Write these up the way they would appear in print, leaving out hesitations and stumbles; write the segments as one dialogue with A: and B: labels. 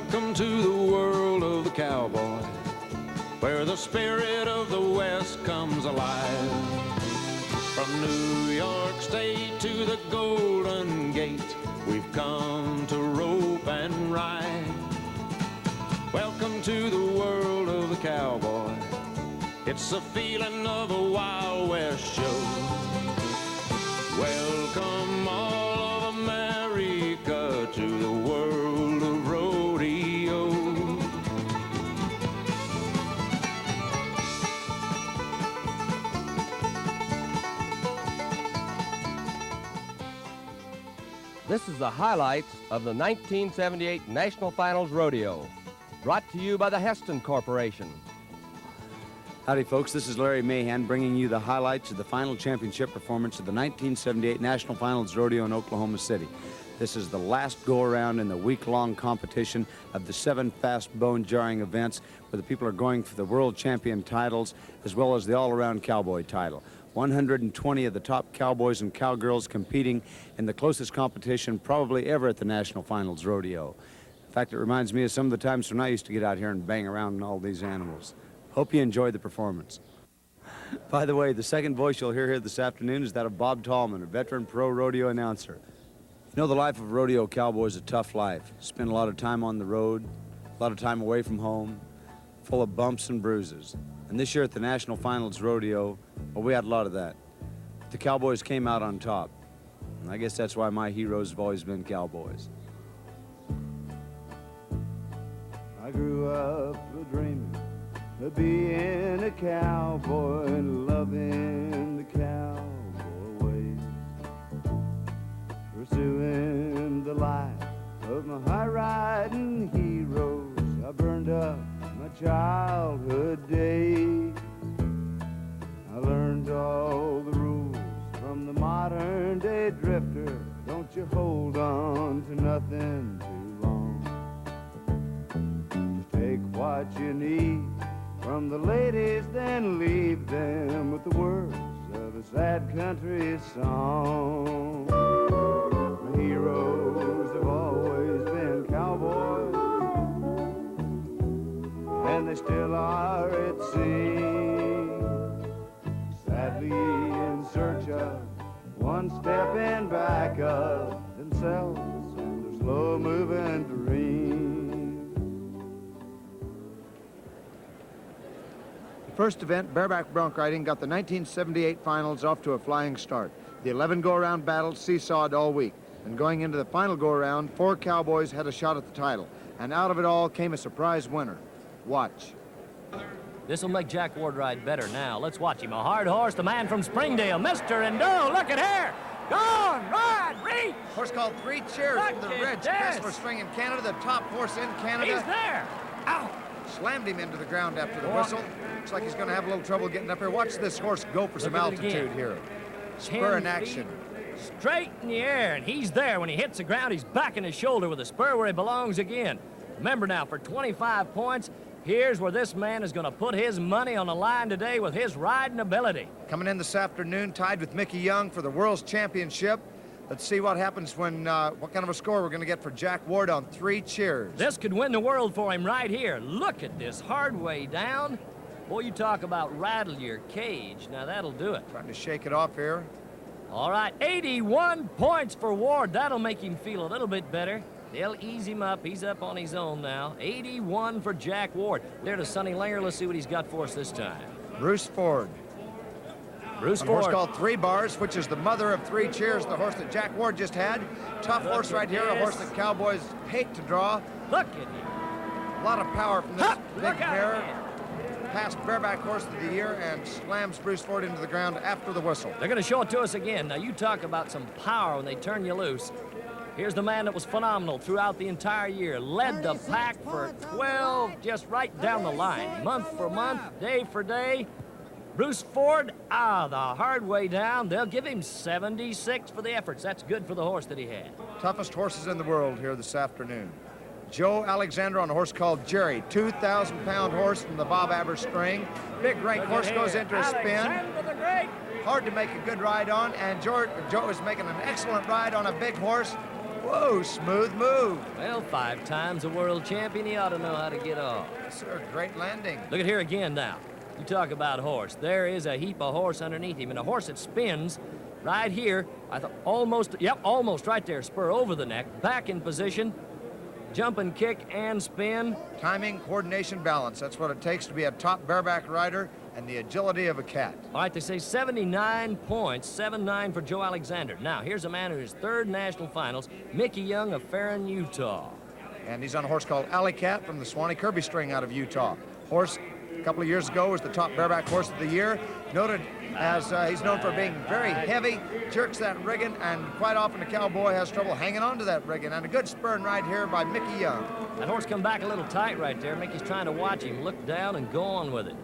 A: Welcome to the world of the cowboy, where the spirit of the West comes alive. From New York State to the Golden Gate, we've come to rope and ride. Welcome to the world of the cowboy. It's the feeling of a Wild West show. Welcome all of America to the world of rodeo.
B: This is the highlights of the 1978 National Finals Rodeo, brought to you by the Heston Corporation.
C: Howdy, folks. This is Larry Mahan bringing you the highlights of the final championship performance of the 1978 National Finals Rodeo in Oklahoma City. This is the last go-around in the week-long competition of the 7 fast bone-jarring events where the people are going for the world champion titles as well as the all-around cowboy title. 120 of the top cowboys and cowgirls competing in the closest competition probably ever at the National Finals Rodeo. In fact, it reminds me of some of the times when I used to get out here and bang around on all these animals. Hope you enjoyed the performance. By the way, the second voice you'll hear here this afternoon is that of Bob Tallman, a veteran pro rodeo announcer. You know, the life of a rodeo cowboy is a tough life. Spend a lot of time on the road, a lot of time away from home, full of bumps and bruises. And this year at the National Finals Rodeo, well, we had a lot of that. The cowboys came out on top. And I guess that's why my heroes have always been cowboys.
D: I grew up dreaming of being a cowboy and loving the cowboy ways, pursuing the life of my high-riding heroes. I burned up my childhood days. I learned all the rules from the modern-day drifter. Don't you hold on to nothing too long. Just take what you need from the ladies, then leave them with the words of a sad country song. My heroes have always been cowboys, and they still are at sea, sadly in search of one step in back of themselves and their slow-moving dreams. First event, bareback bronc riding, got the 1978 finals off to a flying start. The 11 go-around battles seesawed all week. And going into the final go-around, 4 cowboys had a shot at the title. And out of it all came a surprise winner. Watch.
E: This will make Jack Ward ride better now. Let's watch him. A hard horse, the man from Springdale, Mr. Endo. Look at here. Go on, ride, reach.
F: Horse called 3 Cheers from the Ridge. Kessler string in Canada, the top horse in Canada.
E: He's there. Ow.
F: Slammed him into the ground after the whistle. Looks like he's going to have a little trouble getting up here. Watch this horse go for some altitude here. Spur in action.
E: Straight in the air, and he's there. When he hits the ground, he's backing his shoulder with a spur where he belongs again. Remember now, for 25 points, here's where this man is going to put his money on the line today with his riding ability.
F: Coming in this afternoon, tied with Mickey Young for the World's Championship. Let's see what happens when, what kind of a score we're going to get for Jack Ward on 3 Cheers.
E: This could win the world for him right here. Look at this hard way down. Boy, you talk about rattle your cage. Now, that'll do it.
F: Trying to shake it off here.
E: All right, 81 points for Ward. That'll make him feel a little bit better. They'll ease him up. He's up on his own now. 81 for Jack Ward. There to Sonny Langer. Let's see what he's got for us this time.
F: Bruce Ford.
E: Bruce
F: A
E: Ford.
F: horse called 3 Bars, which is the mother of 3 Cheers, the horse that Jack Ward just had. Tough horse right here, a horse that cowboys hate to draw.
E: Look at him.
F: A lot of power from this big
E: Look out.
F: mare. Past bareback horse of the year and slams Bruce Ford into the ground after the whistle.
E: They're going to show it to us again. Now, you talk about some power when they turn you loose. Here's the man that was phenomenal throughout the entire year. Led the pack for 12, just right down the line. Month for month, day for day. Bruce Ford, the hard way down. They'll give him 76 for the efforts. That's good for the horse that he had.
F: Toughest horses in the world here this afternoon. Joe Alexander on a horse called Jerry, 2,000-pound horse from the Bob Aber string. Big rank horse goes into a spin. Hard to make a good ride on, and Joe is making an excellent ride on a big horse. Whoa, smooth move.
E: Well, 5 times a world champion, he ought to know how to get off.
F: Yes, sir, great landing.
E: Look at here again now. You talk about horse. There is a heap of horse underneath him, and a horse that spins right here. I thought almost, yep, almost right there. Spur over the neck, back in position, jump and kick and spin.
F: Timing, coordination, balance. That's what it takes to be a top bareback rider, and the agility of a cat.
E: All right, they say 79 points, 7-9 for Joe Alexander. Now, here's a man who is 3rd National Finals, Mickey Young of Farron, Utah.
F: And he's on a horse called Alley Cat from the Swanee Kirby String out of Utah. Horse, a couple of years ago, was the top bareback horse of the year. Noted as he's known for being very heavy, jerks that rigging, and quite often the cowboy has trouble hanging on to that rigging. And a good spur and ride here by Mickey Young.
E: That horse come back a little tight right there. Mickey's trying to watch him, look down and go on with it.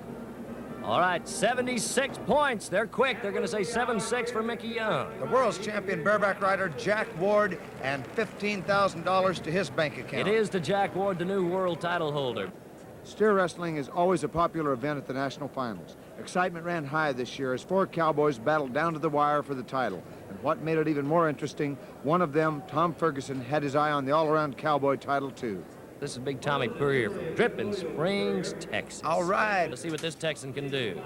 E: All right, 76 points. They're quick. They're going to say 7-6 for Mickey Young.
F: The world's champion bareback rider, Jack Ward, and $15,000 to his bank account.
E: It is to Jack Ward, the new world title holder.
D: Steer wrestling is always a popular event at the National Finals. Excitement ran high this year as 4 cowboys battled down to the wire for the title. And what made it even more interesting, one of them, Tom Ferguson, had his eye on the all-around cowboy title, too.
E: This is Big Tommy Purrier from Dripping Springs, Texas.
F: All right.
E: Let's see what this Texan can do.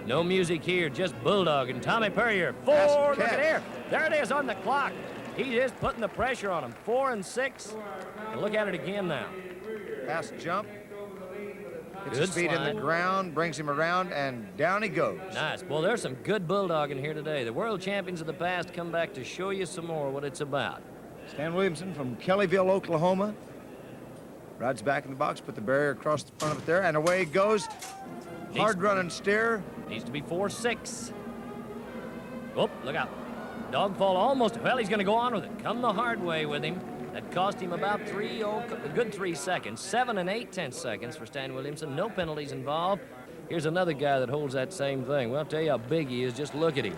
E: No music here, just bulldog and Tommy Purrier. 4,
F: Fast
E: look
F: catch.
E: at here. There it is on the clock. He is putting the pressure on him. 4 and 6. And look at it again now.
F: Fast jump. Gets
E: Good
F: his feet in
E: slide.
F: the ground, brings him around, and down he goes.
E: Nice. Well, there's some good bulldogging here today. The world champions of the past come back to show you some more what it's about.
F: Stan Williamson from Kellyville, Oklahoma. Rides back in the box, put the barrier across the front of it there, and away he goes. Hard running steer.
E: Needs to be 4-6. Oh, look out. Dog fall almost. Well, he's going to go on with it. Come the hard way with him. That cost him about a good 3 seconds. 7 8/10 seconds for Stan Williamson. No penalties involved. Here's another guy that holds that same thing. Well, I'll tell you how big he is. Just look at him.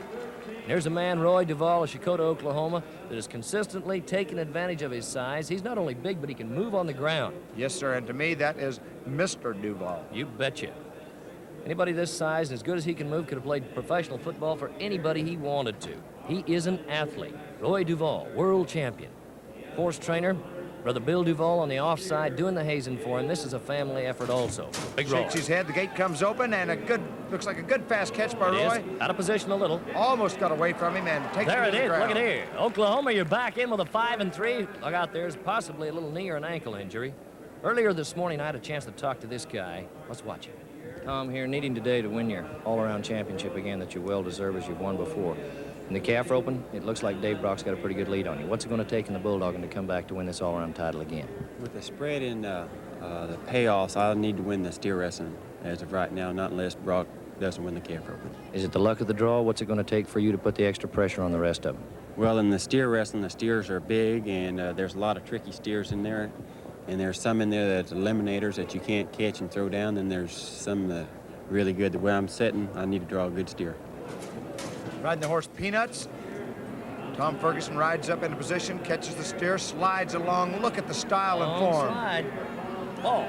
E: There's a man, Roy Duvall of Chakota, Oklahoma, that has consistently taken advantage of his size. He's not only big, but he can move on the ground.
F: Yes, sir, and to me, that is Mr. Duval.
E: You betcha. Anybody this size and as good as he can move could have played professional football for anybody he wanted to. He is an athlete. Roy Duvall, world champion. Horse trainer, Brother Bill Duvall on the offside doing the hazing for him. This is a family effort also. Big roll.
F: Shakes his head, the gate comes open, and looks like a good fast catch by
E: It
F: Roy.
E: is. Out of position a little.
F: Almost got away from him and takes
E: There
F: him
E: it
F: to the
E: is.
F: ground.
E: Look at here. Oklahoma, you're back in with a 5 and 3. Look out, there's possibly a little knee or an ankle injury. Earlier this morning, I had a chance to talk to this guy. Let's watch it. Tom here, needing today to win your all-around championship again that you well deserve as you've won before. In the calf open, it looks like Dave Brock's got a pretty good lead on you. What's it going to take in the Bulldogging to come back to win this all-around title again?
G: With the spread and the payoffs, I need to win the steer wrestling as of right now, not unless Brock doesn't win the calf open.
E: Is it the luck of the draw? What's it going to take for you to put the extra pressure on the rest of them?
G: Well, in the steer wrestling, the steers are big, and there's a lot of tricky steers in there. And there's some in there that's eliminators that you can't catch and throw down. Then there's some that really good. The way I'm sitting, I need to draw a good steer.
F: Riding the horse Peanuts. Tom Ferguson rides up into position, catches the steer, slides along. Look at the style and form.
E: Slide. Oh.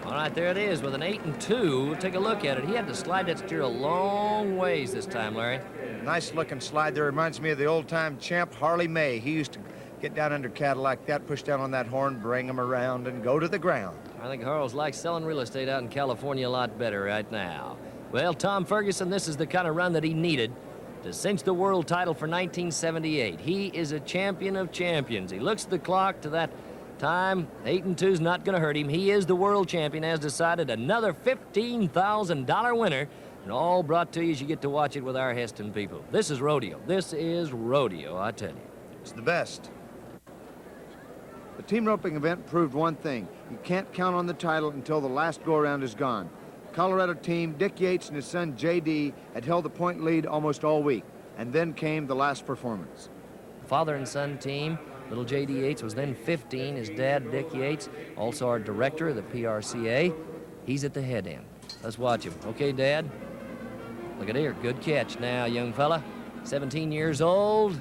E: All right, there it is with an 8 and 2. Take a look at it. He had to slide that steer a long ways this time, Larry.
F: Nice looking slide there. Reminds me of the old-time champ Harley May. He used to get down under cattle like that, push down on that horn, bring them around, and go to the ground.
E: I think Harl's like selling real estate out in California a lot better right now. Well, Tom Ferguson, this is the kind of run that he needed to cinch the world title for 1978. He is a champion of champions. He looks at the clock to that time. 8 and 2 is not going to hurt him. He is the world champion, as decided. Another $15,000 winner. And all brought to you as you get to watch it with our Heston people. This is rodeo. This is rodeo, I tell you.
F: It's the best.
D: The team roping event proved one thing. You can't count on the title until the last go-around is gone. Colorado team, Dick Yates and his son J.D. had held the point lead almost all week. And then came the last performance.
E: Father and son team. Little J.D. Yates was then 15. His dad, Dick Yates, also our director of the PRCA. He's at the head end. Let's watch him. Okay, Dad? Look at here. Good catch now, young fella. 17 years old.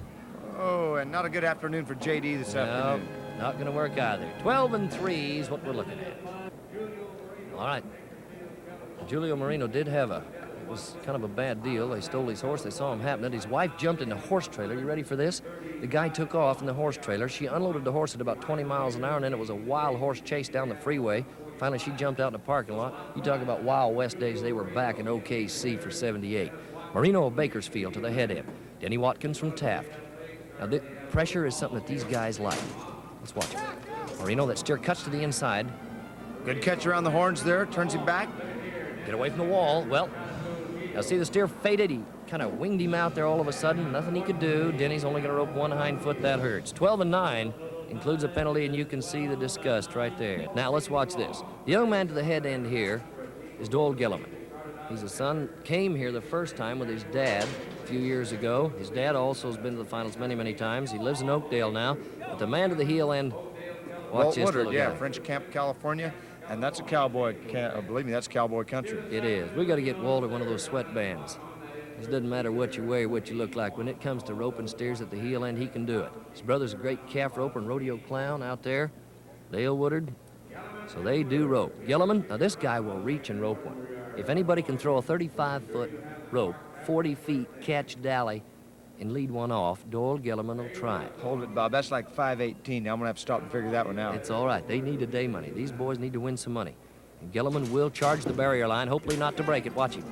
F: Oh, and not a good afternoon for J.D. this afternoon.
E: Not going to work either. 12 and 3 is what we're looking at. All right. Julio Marino did have a It was kind of a bad deal. They stole his horse. They saw him happen. His wife jumped in the horse trailer. You ready for this? The guy took off in the horse trailer. She unloaded the horse at about 20 miles an hour, and then it was a wild horse chase down the freeway. Finally, she jumped out in the parking lot. You talk about Wild West days. They were back in OKC for 78. Marino of Bakersfield to the head end. Denny Watkins from Taft. Now, the pressure is something that these guys like. Let's watch it. Marino, that steer cuts to the inside.
F: Good catch around the horns there, turns him back.
E: Get away from the wall. Well, now see the steer faded. He kind of winged him out there all of a sudden. Nothing he could do. Denny's only going to rope one hind foot. That hurts. 12-9 includes a penalty, and you can see the disgust right there. Now let's watch this. The young man to the head end here is Doyle Gilliman. He's a son, came here the first time with his dad a few years ago. His dad also has been to the finals many, many times. He lives in Oakdale now. But the man to the heel end, watch this little guy.
F: French Camp, California. And that's a cowboy, believe me, that's cowboy country.
E: It is. We got to get Walter one of those sweatbands. It doesn't matter what you wear, what you look like. When it comes to roping steers at the heel end, he can do it. His brother's a great calf roper and rodeo clown out there, Dale Woodard. So they do rope. Gilliman, now this guy will reach and rope one. If anybody can throw a 35-foot rope, 40 feet, catch Dally, and lead one off, Doyle Gilliman will try it.
F: Hold it, Bob. That's like 5:18. Now I'm going to have to stop and figure that one out.
E: It's all right. They need the day money. These boys need to win some money. And Gilliman will charge the barrier line, hopefully not to break it. Watch him.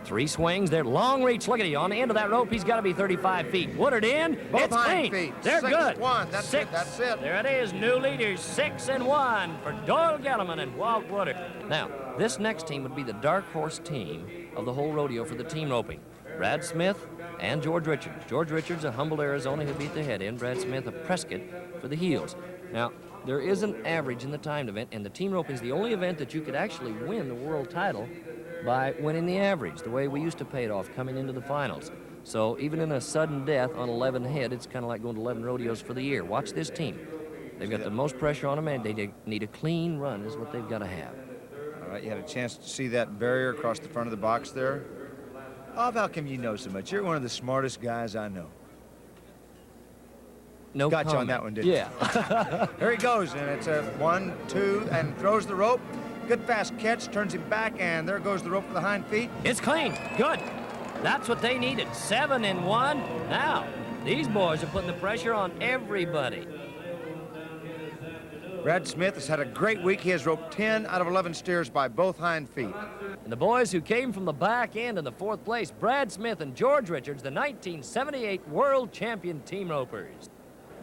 E: 3 swings. They're long reach. Look at him. On the end of that rope, he's got to be 35 feet. Woodard in.
F: Both
E: it's
F: hind
E: clean.
F: feet.
E: They're good.
F: 6-1. That's
E: Six.
F: it. That's it.
E: There it is. New leaders. 6-1 for Doyle Gilliman and Walt Woodard. Now, this next team would be the dark horse team of the whole rodeo for the team roping. Brad Smith and George Richards. George Richards, a humble Arizona who beat the head end. Brad Smith of Prescott for the heels. Now, there is an average in the timed event, and the team roping is the only event that you could actually win the world title by winning the average, the way we used to pay it off coming into the finals. So even in a sudden death on 11 head, it's kind of like going to 11 rodeos for the year. Watch this team. They've got the most pressure on them, and they need a clean run is what they've got to have.
F: All right, you had a chance to see that barrier across the front of the box there. Oh, how come you know so much? You're one of the smartest guys I know.
E: No
F: Got
E: comment.
F: you on that one, didn't you?
E: Yeah.
F: There he goes, and it's a 1, 2, and throws the rope. Good fast catch, turns him back, and there goes the rope for the hind feet.
E: It's clean. Good. That's what they needed. 7-1. Now, these boys are putting the pressure on everybody.
F: Brad Smith has had a great week. He has roped 10 out of 11 steers by both hind feet.
E: And the boys who came from the back end in the 4th place, Brad Smith and George Richards, the 1978 world champion team ropers.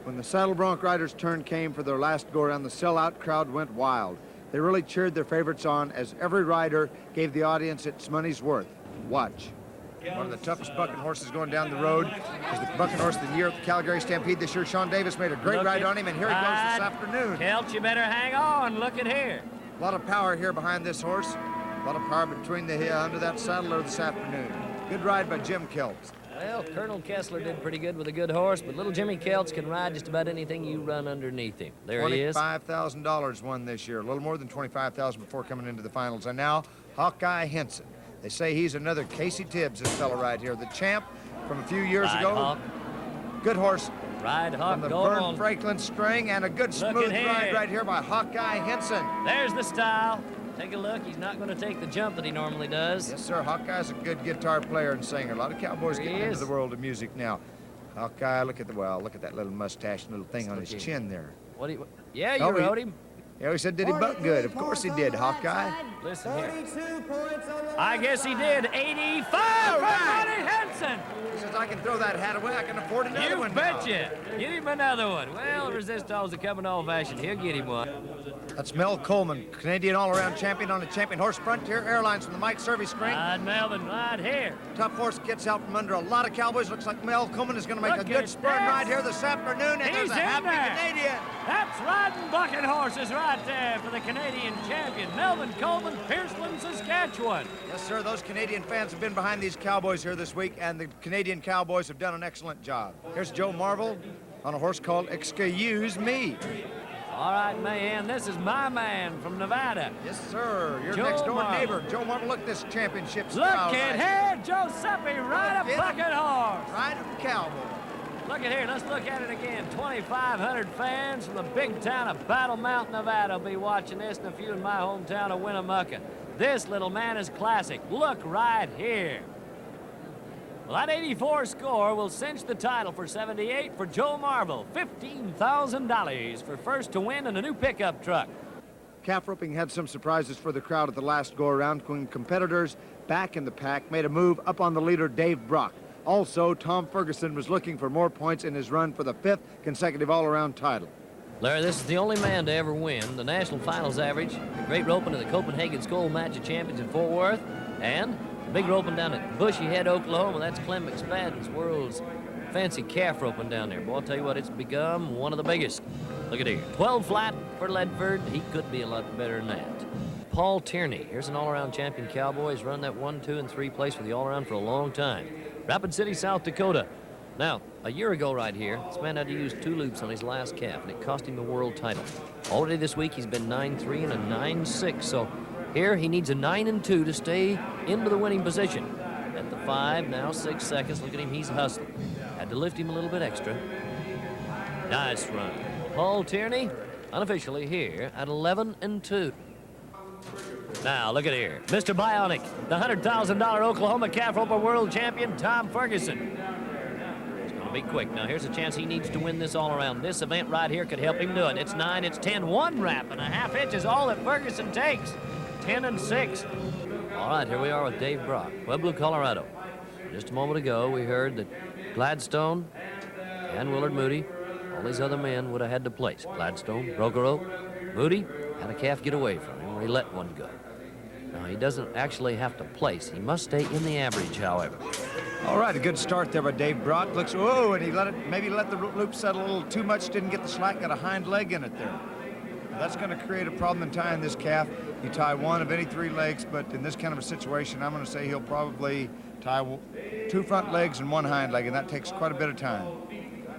D: When the saddle bronc riders' turn came for their last go-around, the sellout crowd went wild. They really cheered their favorites on as every rider gave the audience its money's worth. Watch.
F: One of the toughest bucking horses going down the road is the bucking horse of the year at the Calgary Stampede this year. Sean Davis made a great ride on him, and here he goes this afternoon.
E: Kelt, you better hang on. Look at here.
F: A lot of power here behind this horse. A lot of power between the under that saddler this afternoon. Good ride by Jim Kelt.
E: Well, Colonel Kessler did pretty good with a good horse, but little Jimmy Kelts can ride just about anything you run underneath him. There he is.
F: $25,000 won this year, a little more than $25,000 before coming into the finals. And now, Hawkeye Henson. They say he's another Casey Tibbs, this fella right here, the champ from a few years ago.
E: Hawk.
F: Good horse
E: Ride Hawk,
F: from the
E: go
F: Vern
E: on.
F: Franklin string, and a good smooth ride right here by Hawkeye Henson.
E: There's the style. Take a look. He's not going to take the jump that he normally does.
F: Yes, sir. Hawkeye's a good guitar player and singer. A lot of cowboys
E: There he
F: getting into
E: is.
F: the world of music now. Hawkeye, look at that little mustache and little thing on his
E: Look at
F: chin there.
E: What do you? Yeah, you
F: Oh,
E: rode him.
F: Yeah, we said, did he buck good? Of course he did, Hawkeye.
E: Listen here. I guess he did. 85 for Monty Henson.
F: He says, I can throw that hat away. I can afford another
E: You
F: one now.
E: betcha. Get him another one. Well, Resistol's a coming old-fashioned. He'll get him one.
F: That's Mel Coleman, Canadian all-around champion on the champion horse, Frontier Airlines from the Mike Survey string.
E: Ride Melvin right here.
F: Tough horse gets out from under a lot of cowboys. Looks like Mel Coleman is going to make
E: Look
F: a good
E: at
F: spurring
E: this.
F: ride here this afternoon, and there's
E: He's
F: a
E: in
F: happy
E: there.
F: Canadian.
E: That's riding bucking horses right there for the Canadian champion, Melvin Coleman, Pierceland, Saskatchewan.
F: Yes, sir. Those Canadian fans have been behind these cowboys here this week, and the Canadian cowboys have done an excellent job. Here's Joe Marvel on a horse called Excuse Me.
E: All right, man, this is my man from Nevada.
F: Yes, sir. Your
E: Joe
F: next door
E: Marvel.
F: neighbor. Joe Marvel, look at this championship
E: Look
F: style
E: at
F: ride.
E: here, Giuseppe, ride a
F: Look at
E: bucking horse.
F: Ride a cowboy.
E: Look at here, let's look at it again. 2,500 fans from the big town of Battle Mountain, Nevada will be watching this, and a few in my hometown of Winnemucca. This little man is classic. Look right here. Well, that 84 score will cinch the title for 78 for Joe Marvel. $15,000 for first to win in a new pickup truck.
D: Calf roping had some surprises for the crowd at the last go-around when competitors back in the pack made a move up on the leader, Dave Brock. Also, Tom Ferguson was looking for more points in his run for the 5th consecutive all-around title.
E: Larry, this is the only man to ever win the National Finals average, the great roping of the Copenhagen Skull Match of Champions in Fort Worth, and the big roping down at Bushy Head, Oklahoma. That's Clem McSpadden's world's fancy calf roping down there. Boy, I'll tell you what, it's become one of the biggest. Look at here, 12 flat for Ledford. He could be a lot better than that. Paul Tierney, here's an all-around champion cowboy. He's run that 1, 2, and 3 place for the all-around for a long time. Rapid City, South Dakota. Now, a year ago right here, this man had to use 2 loops on his last calf, and it cost him the world title. Already this week, he's been 9-3 and a 9-6, so here he needs a 9-2 to stay into the winning position. At the 5, now 6 seconds. Look at him, he's hustling. Had to lift him a little bit extra. Nice run. Paul Tierney, unofficially here at 11-2. Now, look at here. Mr. Bionic, the $100,000 Oklahoma calf roper world champion, Tom Ferguson. It's going to be quick. Now, here's a chance he needs to win this all-around. This event right here could help him do it. It's 9, it's 10. 1 wrap and a half inch is all that Ferguson takes. 10-6. All right, here we are with Dave Brock, Pueblo, Colorado. Just a moment ago, we heard that Gladstone and Willard Moody, all these other men would have had to place. Gladstone broke a rope. Moody had a calf get away from him where he let one go. Now, he doesn't actually have to place. He must stay in the average, however.
F: All right, a good start there by Dave Brock. Looks, whoa, and he maybe let the loop settle a little too much, didn't get the slack, got a hind leg in it there. That's going to create a problem in tying this calf. You tie one of any 3 legs, but in this kind of a situation, I'm going to say he'll probably tie 2 front legs and 1 hind leg, and that takes quite a bit of time.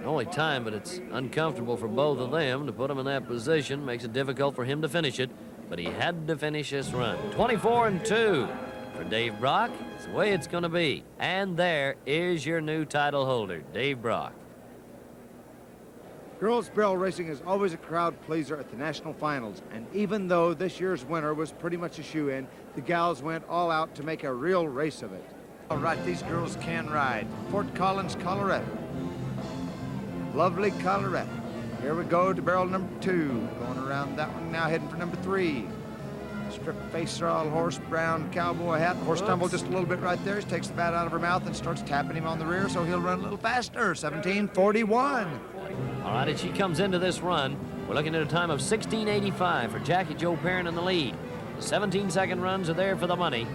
E: Only time, but it's uncomfortable for both of them to put him in that position. Makes it difficult for him to finish it, but he had to finish this run. 24-2 for Dave Brock. It's the way it's going to be. And there is your new title holder, Dave Brock.
D: Girls barrel racing is always a crowd pleaser at the national finals, and even though this year's winner was pretty much a shoe-in, the gals went all out to make a real race of it.
F: All right, these girls can ride. Fort Collins, Colorado. Lovely Colorado. Here we go to barrel number 2. Going around that one now, heading for number 3. Strip face all horse, brown cowboy hat. The horse stumbled just a little bit right there. She takes the bat out of her mouth and starts tapping him on the rear, so he'll run a little faster. 17:41.
E: All right, as she comes into this run, we're looking at a time of 16:85 for Jackie Jo Perrin in the lead. The 17-second runs are there for the money.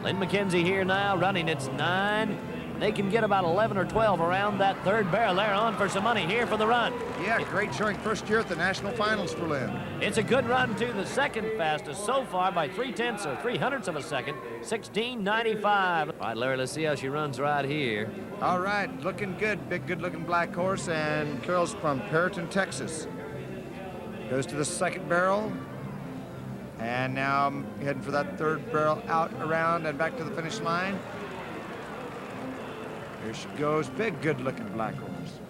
E: Lynn McKenzie here now, running. It's 9. They can get about 11 or 12 around that 3rd barrel. They're on for some money here for the run.
F: Yeah, great showing first year at the national finals for Lynn.
E: It's a good run, too. The 2nd fastest so far by 3/10 or 3/100 of a second. 16:95. All right, Larry, let's see how she runs right here.
F: All right, looking good. Big, good-looking black horse, and girls from Perryton, Texas. Goes to the 2nd barrel. And now I'm heading for that 3rd barrel, out, around, and back to the finish line. Here she goes. Big, good-looking black horse.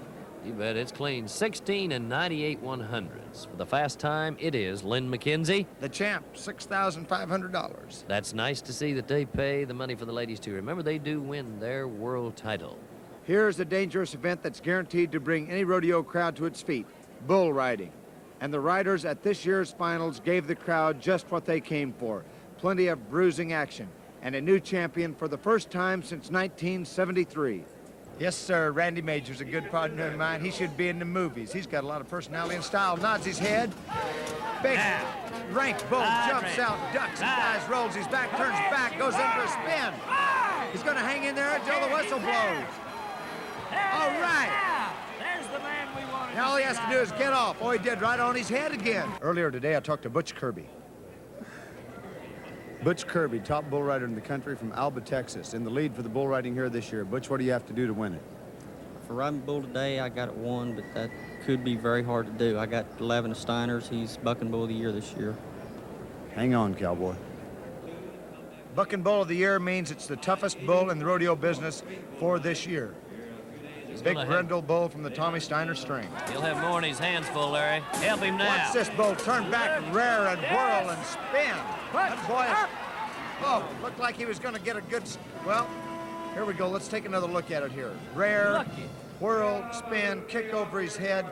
E: You bet. It's clean. 16 and 98/100ths. For the fast time, it is Lynn McKenzie.
F: The champ, $6,500.
E: That's nice to see that they pay the money for the ladies, too. Remember, they do win their world title.
D: Here's a dangerous event that's guaranteed to bring any rodeo crowd to its feet, bull riding. And the riders at this year's finals gave the crowd just what they came for, plenty of bruising action, and a new champion for the first time since 1973.
F: Yes, sir. Randy Major's a good partner of mine. He should be in the movies. He's got a lot of personality and style. Nods his head. Big, ranked bull jumps out, ducks, dives, rolls his back, turns back, goes in for a spin. He's going to hang in there until the whistle blows. All right.
E: There's the man we wanted.
F: Now all he has to do is get off. Oh, he did right on his head again. Earlier today, I talked to Butch Kirby.
C: Butch Kirby, top bull rider in the country from Alba, Texas, in the lead for the bull riding here this year. Butch, what do you have to do to win it?
H: For riding bull today, I got it 1, but that could be very hard to do. I got 11 Steiners. He's bucking bull of the year this year.
C: Hang on, cowboy.
F: Bucking bull of the year means it's the toughest bull in the rodeo business for this year. Big brindle bull from the Tommy Steiner string.
E: He'll have more in his hands full, Larry. Help him now.
F: Watch this bull turn back and rear and whirl and spin. That boy Oh, looked like he was going to get a good... Well, here we go. Let's take another look at it here. Rare, whirl, spin, kick over his head.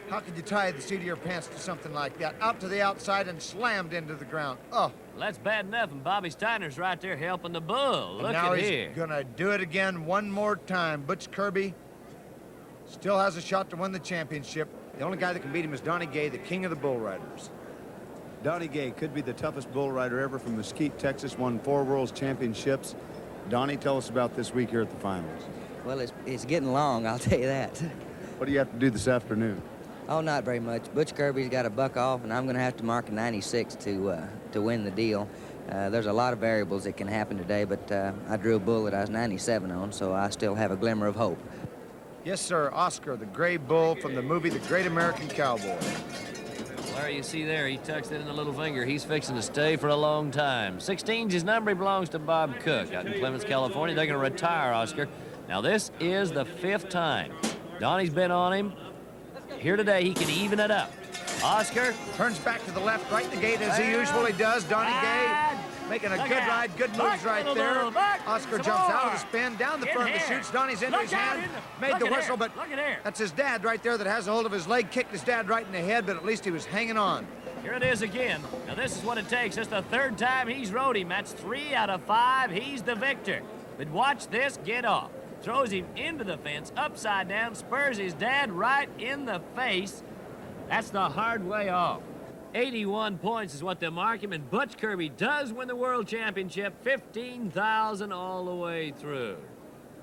F: How could you tie the seat of your pants to something like that? Out to the outside and slammed into the ground. Oh.
E: Well, that's bad enough, and Bobby Steiner's right there helping the bull. Look
F: now
E: at
F: he's
E: here.
F: Gonna do it again one more time. Butch Kirby still has a shot to win the championship. The only guy that can beat him is Donnie Gay, the king of the bull riders.
C: Donnie Gay could be the toughest bull rider ever from Mesquite, Texas, won 4 World Championships. Donnie, tell us about this week here at the finals.
I: Well, it's getting long, I'll tell you that.
C: What do you have to do this afternoon?
I: Oh, not very much. Butch Kirby's got a buck off, and I'm going to have to mark a 96 to win the deal. There's a lot of variables that can happen today, but I drew a bull that I was 97 on, so I still have a glimmer of hope.
F: Yes, sir. Oscar, the gray bull from the movie The Great American Cowboy.
E: Larry, you see there, he tucks it in the little finger. He's fixing to stay for a long time. 16's his number. He belongs to Bob Cook out in Clements, California. They're going to retire Oscar. Now, this is the 5th time. Donnie's been on him. Here today, he can even it up. Oscar
F: turns back to the left, right the gate as he usually does. Donnie Gay making a good ride, good moves right there. Oscar jumps out of the spin, down the front of the chutes. Donnie's into his hand, made the whistle, but that's his dad right there that has a hold of his leg, kicked his dad right in the head, but at least he was hanging on.
E: Here it is again. Now, this is what it takes. It's the 3rd time he's rode him. That's 3 out of 5. He's the victor. But watch this get off. Throws him into the fence, upside down, spurs his dad right in the face. That's the hard way off. 81 points is what they mark him, and Butch Kirby does win the World Championship, 15,000 all the way through.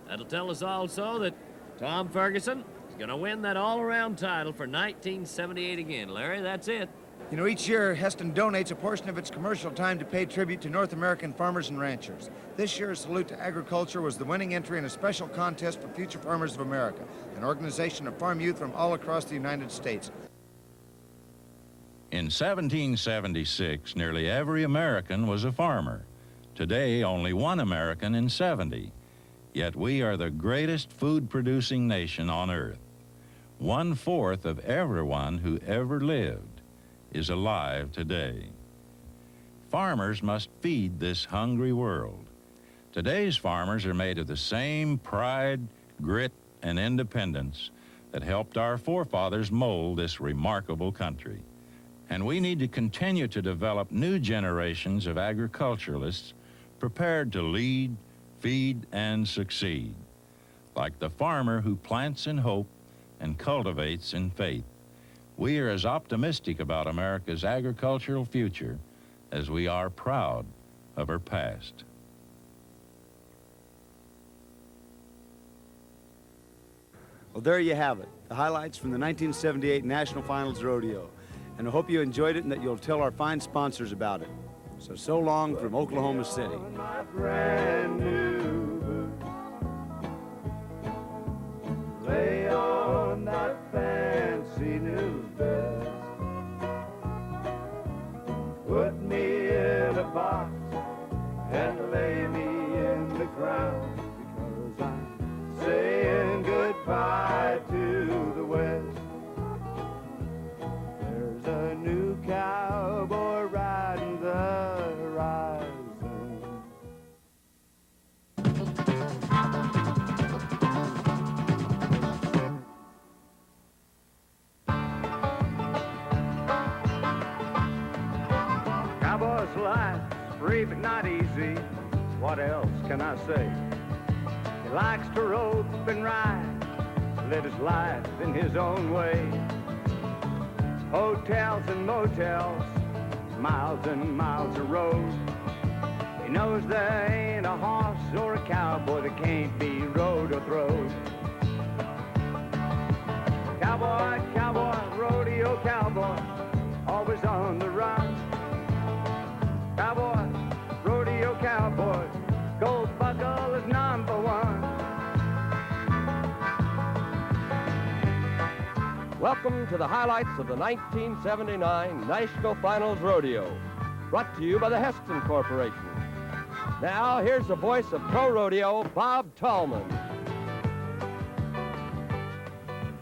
E: That'll tell us also that Tom Ferguson is going to win that all-around title for 1978 again. Larry, that's it.
F: You know, each year, Heston donates a portion of its commercial time to pay tribute to North American farmers and ranchers. This year's Salute to Agriculture was the winning entry in a special contest for Future Farmers of America, an organization of farm youth from all across the United States.
A: In 1776, nearly every American was a farmer. Today, only 1 American in 70. Yet we are the greatest food-producing nation on earth. 1/4 of everyone who ever lived is alive today. Farmers must feed this hungry world. Today's farmers are made of the same pride, grit, and independence that helped our forefathers mold this remarkable country. And we need to continue to develop new generations of agriculturalists prepared to lead, feed, and succeed, like the farmer who plants in hope and cultivates in faith. We are as optimistic about America's agricultural future as we are proud of her past.
C: Well, there you have it, the highlights from the 1978 National Finals Rodeo. And I hope you enjoyed it and that you'll tell our fine sponsors about it. So long from Oklahoma City.
J: Lay on that fancy new bed. Put me in a box and lay me in the ground, because I'm saying goodbye to the West. There's a new cowboy riding the horizon. Cowboy's life, free but not easy. What else can I say? He likes to rope and ride, live his life in his own way. Hotels and motels, miles and miles of road. He knows there ain't a horse or a cowboy that can't be rode or throwed. Cowboy, cowboy, rodeo cowboy, always on the run. Cowboy, rodeo cowboy, gold buckle is #1.
B: Welcome to the highlights of the 1979 National Finals Rodeo, brought to you by the Heston Corporation. Now, here's the voice of Pro Rodeo, Bob Tallman.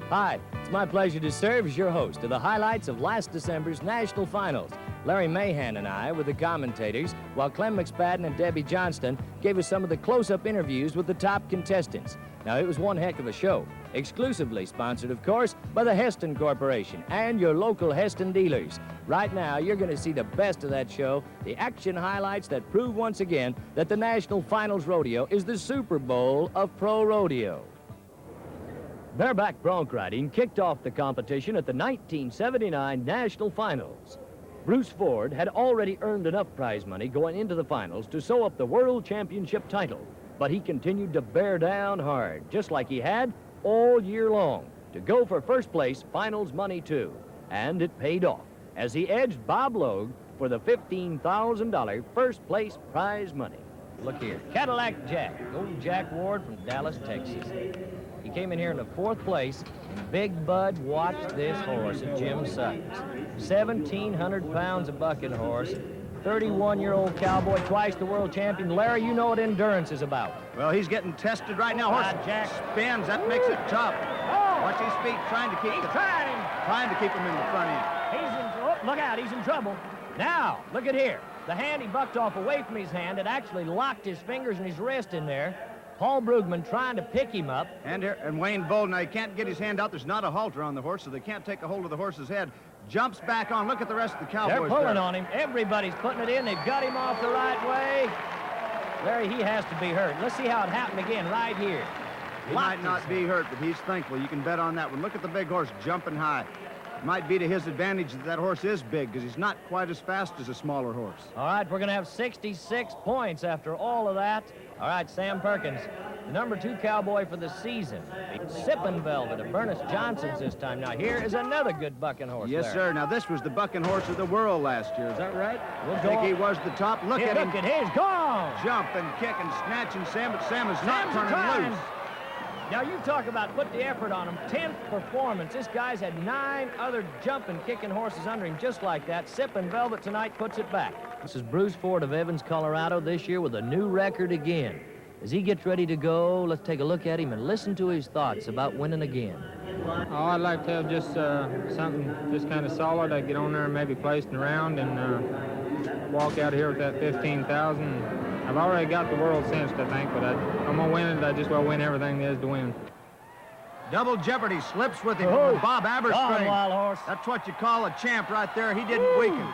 E: Hi, it's my pleasure to serve as your host of the highlights of last December's National Finals. Larry Mahan and I were the commentators, while Clem McSpadden and Debbie Johnston gave us some of the close-up interviews with the top contestants. Now, it was one heck of a show. Exclusively sponsored, of course, by the Heston Corporation and your local Heston dealers. Right now, you're going to see the best of that show, the action highlights that prove once again that the National Finals Rodeo is the Super Bowl of pro rodeo. Bareback bronc riding kicked off the competition at the 1979 National Finals. Bruce Ford had already earned enough prize money going into the finals to sew up the World Championship title, but he continued to bear down hard, just like he had all year long, to go for first place finals money too. And it paid off as he edged Bob Logue for the $15,000 first place prize money. Look here, Cadillac Jack, old Jack Ward from Dallas, Texas. He came in here in the 4th place, and Big Bud watched this horse at Jim Sutton's. 1,700 pounds of bucking horse, 31-year-old cowboy, twice the world champion. Larry, you know what endurance is about.
F: Well, he's getting tested right now. Horse
E: Jack
F: spins, that makes it tough.
E: Oh!
F: Watch his feet, trying to keep him in the front end.
E: Look out, he's in trouble. Now, look at here. The hand he bucked off away from his hand, it actually locked his fingers and his wrist in there. Paul Brugman trying to pick him up.
F: And Wayne Bolden, now he can't get his hand out. There's not a halter on the horse, so they can't take a hold of the horse's head. Jumps back on. Look at the rest of the cowboys.
E: They're pulling on him. Everybody's putting it in. They've got him off the right way. Larry, he has to be hurt. Let's see how it happened again right here.
F: He might not be hurt, but he's thankful. You can bet on that one. Look at the big horse jumping high. It might be to his advantage that horse is big, because he's not quite as fast as a smaller horse.
E: All right, we're going to have 66 points after all of that. All right, Sam Perkins, the number 2 cowboy for the season. Sippin' Velvet of Bernice Johnson's this time. Now, here is another good bucking horse.
F: Yes,
E: there.
F: sir. Now, this was the bucking horse of the world last year. Is that right?
E: We'll
F: I think he was the top. Look at him.
E: Look at him. He's gone.
F: Jump and kick and snatch and Sam, but Sam is not turning loose.
E: Now, you talk about put the effort on him. 10th performance. This guy's had 9 other jumping, kicking horses under him just like that. Sippin' Velvet tonight puts it back. This is Bruce Ford of Evans, Colorado, this year with a new record again. As he gets ready to go, let's take a look at him and listen to his thoughts about winning again.
K: Oh, I'd like to have just something just kind of solid. I'd get on there and maybe place in the round and walk out of here with that 15,000. I've already got the world cinched, I think, but I'm going to win it. I just want to win everything there is to win.
F: Double jeopardy slips with him from the Bob Aberstring.
E: Wild horse.
F: That's what you call a champ right there. He didn't weaken.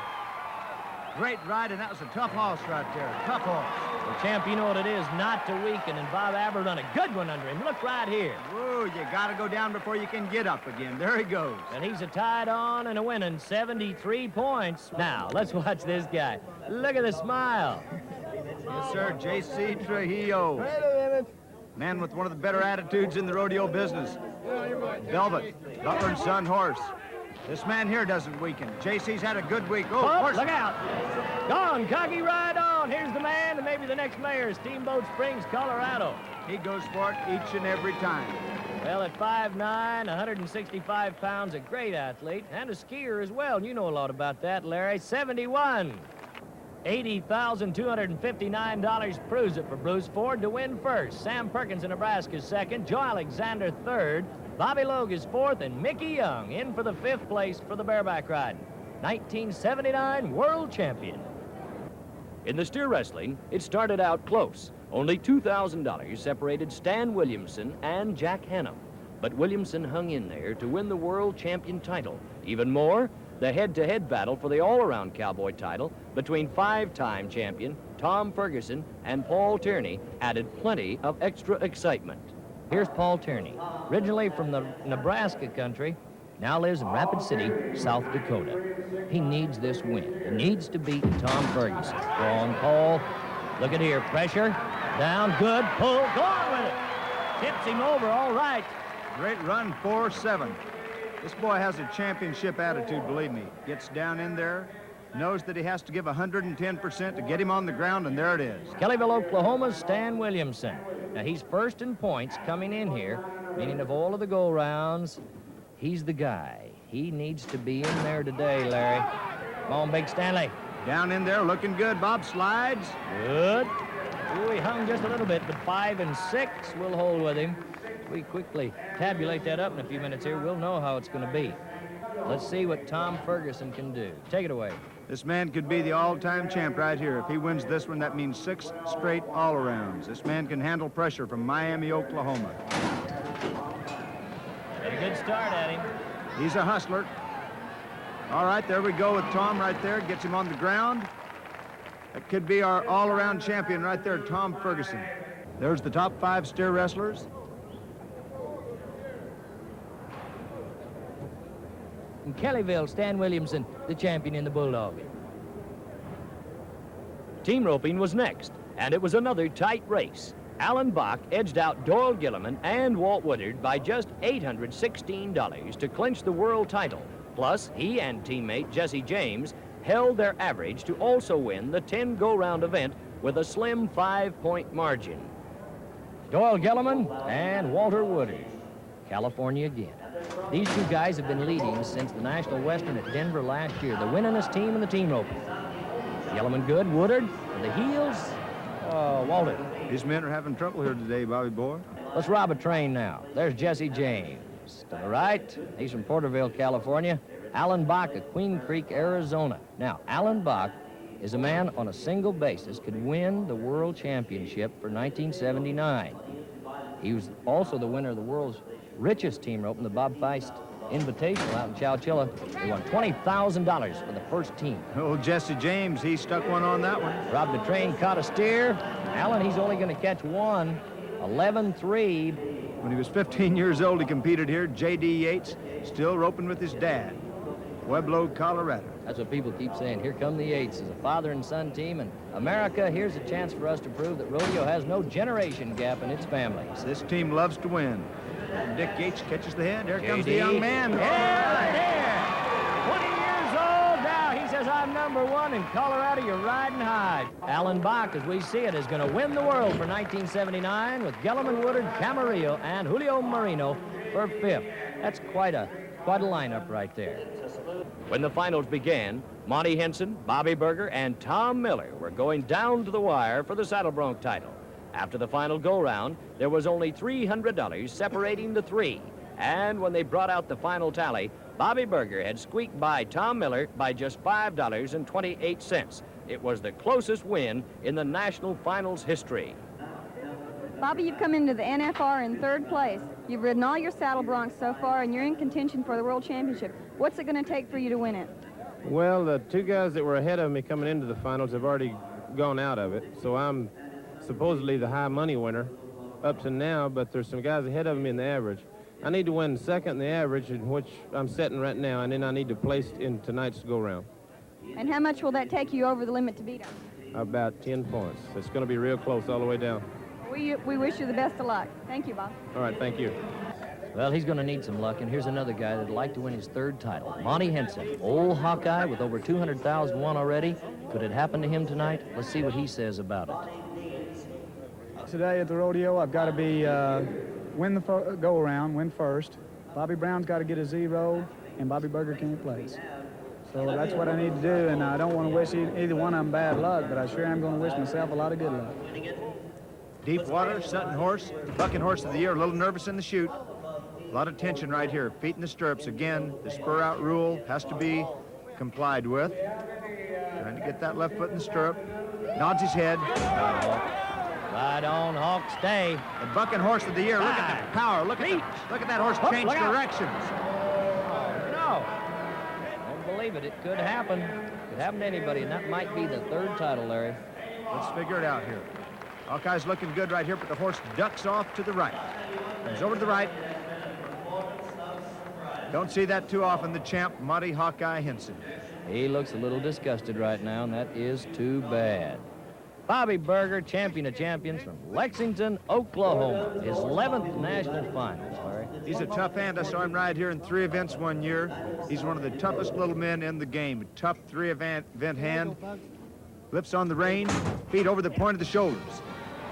F: Great ride, and that was a tough horse right there. Tough horse.
E: Well, champ, you know what it is not to weaken, and Bob Aber done a good one under him. Look right here.
F: Whoa, you got to go down before you can get up again. There he goes.
E: And he's a tied on and a winning 73 points. Now, let's watch this guy. Look at the smile.
F: Yes, sir, J.C. Trujillo.
L: Wait a minute.
F: Man with one of the better attitudes in the rodeo business. Velvet, Butler and Son horse. This man here doesn't weaken. JC's had a good week. Oh, horse.
E: Look out. Gone, cocky, ride on. Here's the man and maybe the next mayor, Steamboat Springs, Colorado.
F: He goes for it each and every time.
E: Well, at 5'9", 165 pounds, a great athlete, and a skier as well. You know a lot about that, Larry. 71. $80,259 proves it for Bruce Ford to win first. Sam Perkins of Nebraska second. Joe Alexander third. Bobby Logue is fourth, and Mickey Young in for the 5th place for the bareback ride. 1979 world champion. In the steer wrestling, it started out close. Only $2,000 separated Stan Williamson and Jack Hannum. But Williamson hung in there to win the world champion title. Even more, the head-to-head battle for the all-around cowboy title between 5-time champion Tom Ferguson and Paul Tierney added plenty of extra excitement. Here's Paul Tierney, originally from the Nebraska country, now lives in Rapid City, South Dakota. He needs this win. He needs to beat Tom Ferguson. Go on, Paul. Look at here, pressure, down, good, pull, go on with it. Tips him over, all right.
F: Great run, 4-7. This boy has a championship attitude, believe me. Gets down in there, knows that he has to give 110% to get him on the ground, and there it is.
E: Kellyville, Oklahoma's Stan Williamson. Now, he's first in points coming in here, meaning of all of the go-rounds, he's the guy. He needs to be in there today, Larry. Come on, Big Stanley.
F: Down in there, looking good. Bob slides.
E: Good. Ooh, he hung just a little bit, but 5 and 6 will hold with him. We quickly tabulate that up in a few minutes here. We'll know how it's going to be. Let's see what Tom Ferguson can do. Take it away.
D: This man could be the all-time champ right here. If he wins this one, that means 6 straight all-arounds. This man can handle pressure from Miami, Oklahoma.
E: Got a good start at him.
D: He's a hustler. All right, there we go with Tom right there. Gets him on the ground. That could be our all-around champion right there, Tom Ferguson. There's the top 5 steer wrestlers.
E: In Kellyville, Stan Williamson, the champion in the Bulldog. Team roping was next, and it was another tight race. Alan Bach edged out Doyle Gilliman and Walt Woodard by just $816 to clinch the world title. Plus, he and teammate Jesse James held their average to also win the 10 go-round event with a slim 5-point margin. Doyle Gilliman and Walter Woodard, California again. These two guys have been leading since the National Western at Denver last year, the winningest team in the team roping. Gilliman good, Woodard for the heels. Walter.
D: These men are having trouble here today, Bobby boy.
E: Let's rob a train now. There's Jesse James. To the right, he's from Porterville, California. Alan Bach of Queen Creek, Arizona. Now, Alan Bach is a man on a single basis could win the World Championship for 1979. He was also the winner of the world's richest team rope in the Bob Feist Invitational out in Chowchilla. They won $20,000 for the first team.
D: Oh, Jesse James, he stuck one on that one.
E: Robbed the train, caught a steer. Alan, he's only going to catch one. 11-3.
D: When he was 15 years old, he competed here. J.D. Yates, still roping with his dad. Pueblo, Colorado.
E: That's what people keep saying. Here come the Yates as a father and son team. And America, here's a chance for us to prove that rodeo has no generation gap in its families.
D: This team loves to win. Dick Yates catches the head. Here comes the young man.
E: Yeah, there. 20 years old now. He says, I'm #1 in Colorado. You're riding high. Alan Bach, as we see it, is going to win the world for 1979 with Gilliman, Woodard, Camarillo, and Julio Marino for 5th. That's quite a lineup right there. When the finals began, Monty Henson, Bobby Berger, and Tom Miller were going down to the wire for the saddle bronc title. After the final go-round, there was only $300 separating the three. And when they brought out the final tally, Bobby Berger had squeaked by Tom Miller by just $5.28. It was the closest win in the National Finals history.
L: Bobby, you've come into the NFR in 3rd place. You've ridden all your saddle broncs so far, and you're in contention for the World Championship. What's it going to take for you to win it?
K: Well, the 2 guys that were ahead of me coming into the finals have already gone out of it, so I'm supposedly the high money winner up to now, but there's some guys ahead of me in the average. I need to win 2nd in the average, in which I'm setting right now, and then I need to place in tonight's go-round.
L: And how much will that take you over the limit to beat them?
K: About 10 points. It's going to be real close all the way down.
L: We wish you the best of luck. Thank you, Bob.
K: All right, thank you.
E: Well, he's going to need some luck, and here's another guy that'd like to win his 3rd title. Monty Henson, old Hawkeye with over 200,000 won already. Could it happen to him tonight? Let's see what he says about it.
M: Today at the rodeo, I've got to be win the go-around, win first. Bobby Brown's got to get a 0, and Bobby Berger can't place. So that's what I need to do, and I don't want to wish either one of them bad luck, but I sure am going to wish myself a lot of good luck.
D: Deep water, Sutton horse, bucking horse of the year, a little nervous in the chute. A lot of tension right here, feet in the stirrups. Again, the spur out rule has to be complied with. Trying to get that left foot in the stirrup. Nods his head.
E: Right on, Hawk, stay.
D: The bucking horse of the year. Look at the power. Look at that horse change directions.
E: No. Don't believe it. It could happen. Could happen to anybody, and that might be the 3rd title, Larry.
D: Let's figure it out here. Hawkeye's looking good right here, but the horse ducks off to the right. Comes over to the right. Don't see that too often, the champ, Monty Hawkeye Henson.
E: He looks a little disgusted right now, and that is too bad. Bobby Berger, champion of champions from Lexington, Oklahoma. His 11th national finals, Larry.
D: He's a tough hand. I saw him ride here in 3 events one year. He's one of the toughest little men in the game. A tough 3-event hand. Lips on the rein, feet over the point of the shoulders.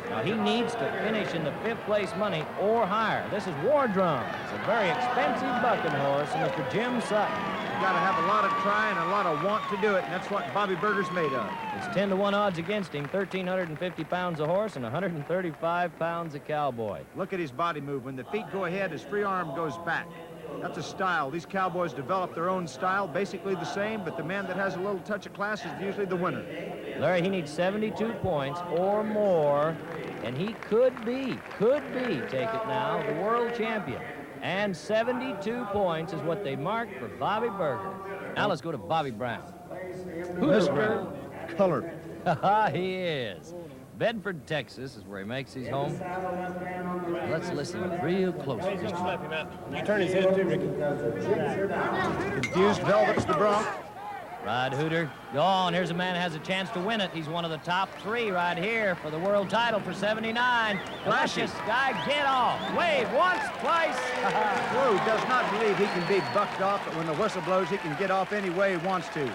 E: Now, he needs to finish in the 5th place money or higher. This is War Drum. It's a very expensive bucking horse, and Mr. Jim Sutton.
D: You've got to have a lot of try and a lot of want to do it, and that's what Bobby Berger's made of.
E: It's 10-1 odds against him, 1,350 pounds a horse and 135 pounds a cowboy.
D: Look at his body move. When the feet go ahead, his free arm goes back. That's a style. These cowboys develop their own style, basically the same, but the man that has a little touch of class is usually the winner.
E: Larry, he needs 72 points or more, and he could be, take it now, the world champion. And 72 points is what they marked for Bobby Berger. Now let's go to Bobby Brown.
D: Mr. Color.
E: He is. Bedford, Texas is where he makes his home. Let's listen real closely.
N: You turn his head too, Ricky.
D: Confused Velvet's the bronc.
E: Rod Hooter, go on. Here's a man who has a chance to win it. He's one of the top three right here for the world title for 79. Watch this guy get off. Wave once, twice.
D: Whoa, does not believe he can be bucked off, but when the whistle blows, he can get off any way he wants to.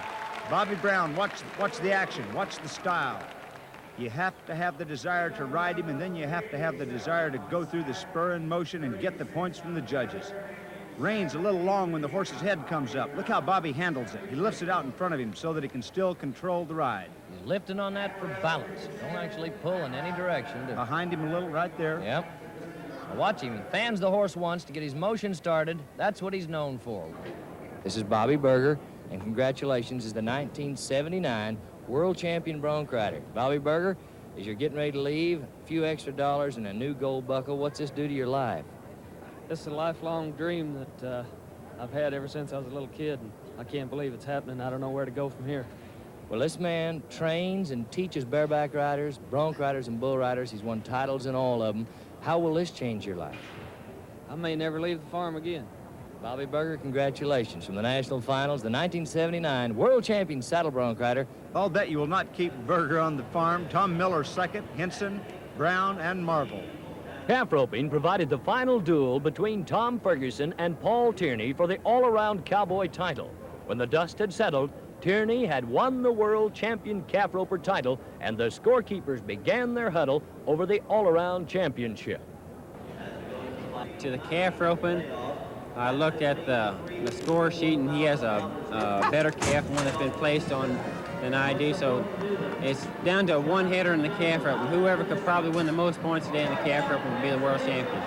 D: Bobby Brown, watch the action, watch the style. You have to have the desire to ride him, and then you have to have the desire to go through the spur in motion and get the points from the judges. Reign's a little long when the horse's head comes up. Look how Bobby handles it. He lifts it out in front of him so that he can still control the ride.
E: He's lifting on that for balance. Don't actually pull in any direction.
D: Behind him a little, right there.
E: Yep. Now watch him. He fans the horse once to get his motion started. That's what he's known for. This is Bobby Berger, and congratulations is the 1979 world champion bronc rider. Bobby Berger, as you're getting ready to leave, a few extra dollars and a new gold buckle, what's this do to your life?
O: This is a lifelong dream that I've had ever since I was a little kid, and I can't believe it's happening. I don't know where to go from here.
E: Well, this man trains and teaches bareback riders, bronc riders, and bull riders. He's won titles in all of them. How will this change your life?
O: I may never leave the farm again.
E: Bobby Berger, congratulations from the National Finals, the 1979 world champion saddle bronc rider.
D: I'll bet you will not keep Berger on the farm. Tom Miller second, Henson, Brown, and Marvel.
B: Calf roping provided the final duel between Tom Ferguson and Paul Tierney for the all-around cowboy title. When the dust had settled, Tierney had won the world champion calf roper title, and the scorekeepers began their huddle over the all-around championship.
G: To the calf roping, I looked at the score sheet, and he has a better calf, one that's been placed on than I do, so it's down to one header in the calf roping. Whoever could probably win the most points today in the calf roping would be the world champion.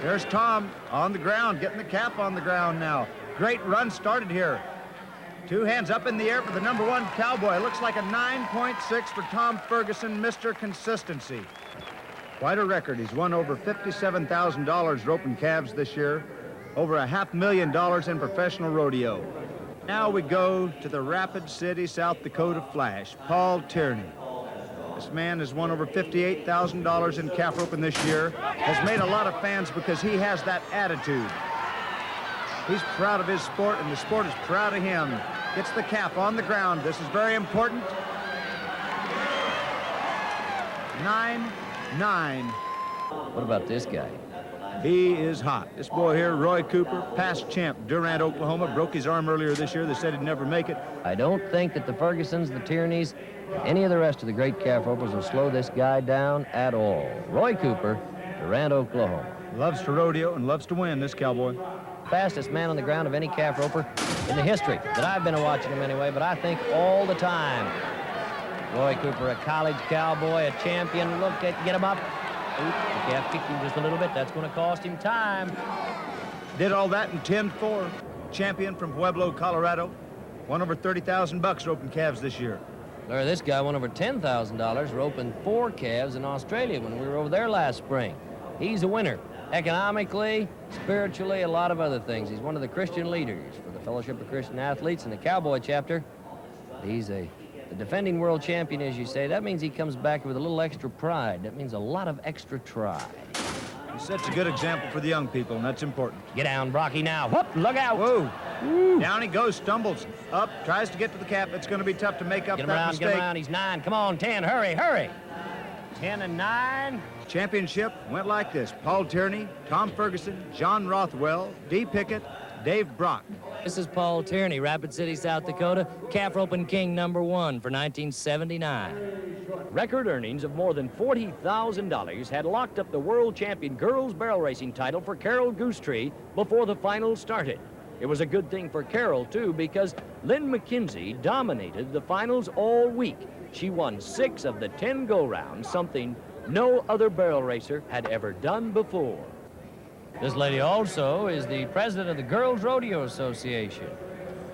D: There's Tom on the ground, getting the cap on the ground now. Great run started here. Two hands up in the air for the #1 cowboy. Looks like a 9.6 for Tom Ferguson, Mr. Consistency. Quite a record. He's won over $57,000 roping calves this year, over $500,000 in professional rodeo. Now we go to the Rapid City, South Dakota Flash, Paul Tierney. This man has won over $58,000 in calf roping this year, has made a lot of fans because he has that attitude. He's proud of his sport, and the sport is proud of him. Gets the cap on the ground. This is very important. 9-9.
E: What about this guy?
D: He is hot. This boy here, Roy Cooper, past champ, Durant, Oklahoma, broke his arm earlier this year. They said he'd never make it.
E: I don't think that the Fergusons, the Tierneys, any of the rest of the great calf ropers will slow this guy down at all. Roy Cooper, Durant, Oklahoma.
D: Loves to rodeo and loves to win, this cowboy.
E: Fastest man on the ground of any calf roper in the history that I've been watching him anyway, but I think all the time. Roy Cooper, a college cowboy, a champion. Look at, get him up. Oops, the calf kicked him just a little bit. That's going to cost him time.
D: Did all that in 10-4. Champion from Pueblo, Colorado. Won over $30,000 roping calves this year.
E: Larry, this guy won over $10,000 roping 4 calves in Australia when we were over there last spring. He's a winner. Economically, spiritually, a lot of other things. He's one of the Christian leaders for the Fellowship of Christian Athletes in the cowboy chapter. He's the defending world champion, as you say. That means he comes back with a little extra pride. That means a lot of extra try.
D: He sets a good example for the young people, and that's important.
E: Get down, Brocky, now. Whoop, look out.
D: Whoa.
E: Woo.
D: Down he goes, stumbles up, tries to get to the cap. It's going to be tough to make up
E: Get him
D: that
E: around,
D: mistake.
E: get him around. He's 9. Come on, 10. Hurry, hurry. 10 and 9.
D: Championship went like this. Paul Tierney, Tom Ferguson, John Rothwell, Dee Pickett, Dave Brock.
E: This is Paul Tierney, Rapid City, South Dakota, calf roping king #1 for 1979.
B: Record earnings of more than $40,000 had locked up the world champion girls barrel racing title for Carol Goosetree before the finals started. It was a good thing for Carol, too, because Lynn McKenzie dominated the finals all week. She won 6 of the 10 go-rounds, something no other barrel racer had ever done before.
E: This lady also is the president of the Girls Rodeo Association.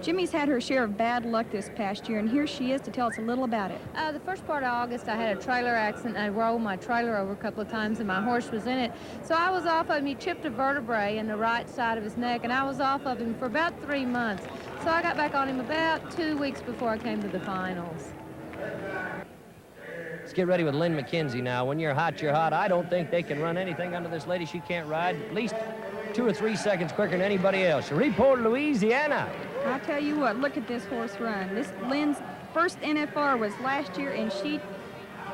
L: Jimmy's had her share of bad luck this past year, and here she is to tell us a little about it.
P: The first part of August, I had a trailer accident. I rolled my trailer over a couple of times, and my horse was in it. So I was off of him. He chipped a vertebrae in the right side of his neck, and I was off of him for about 3 months. So I got back on him about 2 weeks before I came to the finals.
E: Let's get ready with Lynn McKenzie now. When you're hot, you're hot. I don't think they can run anything under this lady. She can't ride at least 2 or 3 seconds quicker than anybody else. Shreveport, Louisiana.
L: I'll tell you what, look at this horse run. This Lynn's first NFR was last year, and she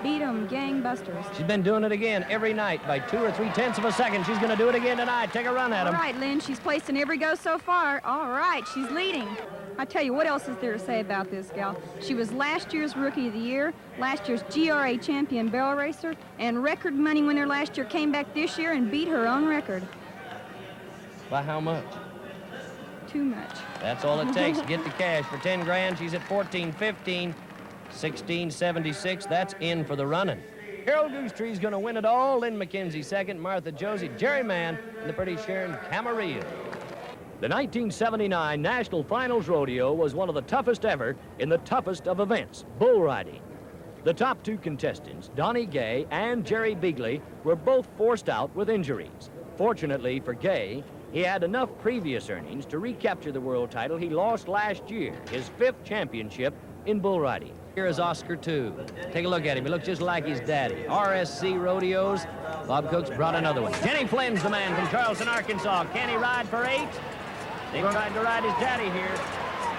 L: beat them gangbusters.
E: She's been doing it again every night by 2 or 3/10 of a second. She's going to do it again tonight. Take a run at him.
L: All right, Lynn, she's placed in every go so far. All right, she's leading. I tell you, what else is there to say about this gal? She was last year's Rookie of the Year, last year's GRA champion barrel racer, and record money winner last year. Came back this year and beat her own record.
E: By how much?
L: Too much.
E: That's all it takes to get the cash. For 10 grand, she's at 14.15, 16.76. That's in for the running. Carol Goosetree's going to win it all. Lynn McKenzie second, Martha Josie, Jerry Mann, and the pretty Sharon Camarillo. The 1979 National Finals Rodeo was one of the toughest ever in the toughest of events, bull riding. The top 2 contestants, Donnie Gay and Jerry Beagley, were both forced out with injuries. Fortunately for Gay, he had enough previous earnings to recapture the world title he lost last year, his 5th championship in bull riding. Here is Oscar, too. Take a look at him. He looks just like his daddy. RSC Rodeos. Bob Cooks brought another one. Denny Flynn's the man from Charleston, Arkansas. Can he ride for 8? They tried to ride his daddy here.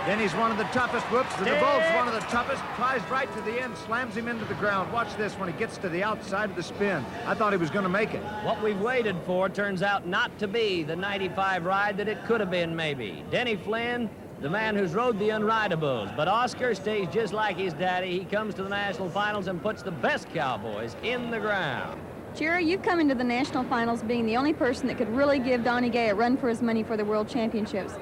F: Denny's one of the toughest. Whoops, the DeVolt's one of the toughest. Ties right to the end, slams him into the ground. Watch this when he gets to the outside of the spin. I thought he was going to make it.
E: What we've waited for turns out not to be the 95 ride that it could have been, maybe. Denny Flynn, the man who's rode the unridables. But Oscar stays just like his daddy. He comes to the National Finals and puts the best cowboys in the ground.
L: Jerry, you've come into the National Finals being the only person that could really give Donnie Gay a run for his money for the World Championships.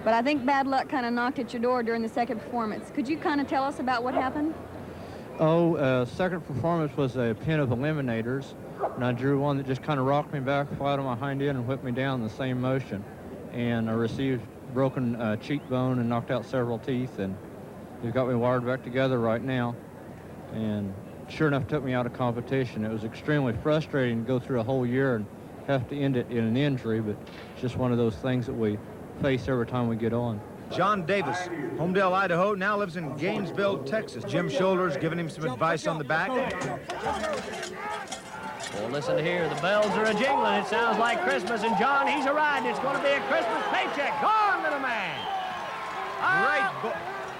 L: But I think bad luck kind of knocked at your door during the second performance. Could you kind of tell us about what happened?
Q: Second performance was a pin of eliminators, and I drew one that just kind of rocked me back flat on my hind end and whipped me down in the same motion. And I received broken cheekbone and knocked out several teeth, and they've got me wired back together right now. And sure enough, took me out of competition. It was extremely frustrating to go through a whole year and have to end it in an injury, but it's just one of those things that we face every time we get on.
F: John Davis, Homedale, Idaho, now lives in Gainesville, Texas. Jim Shoulders giving him some advice on the back.
E: Well, listen here, the bells are a-jingling. It sounds like Christmas, and John, he's a riding. It's going to be a Christmas paycheck. Go on, little man.
F: Great.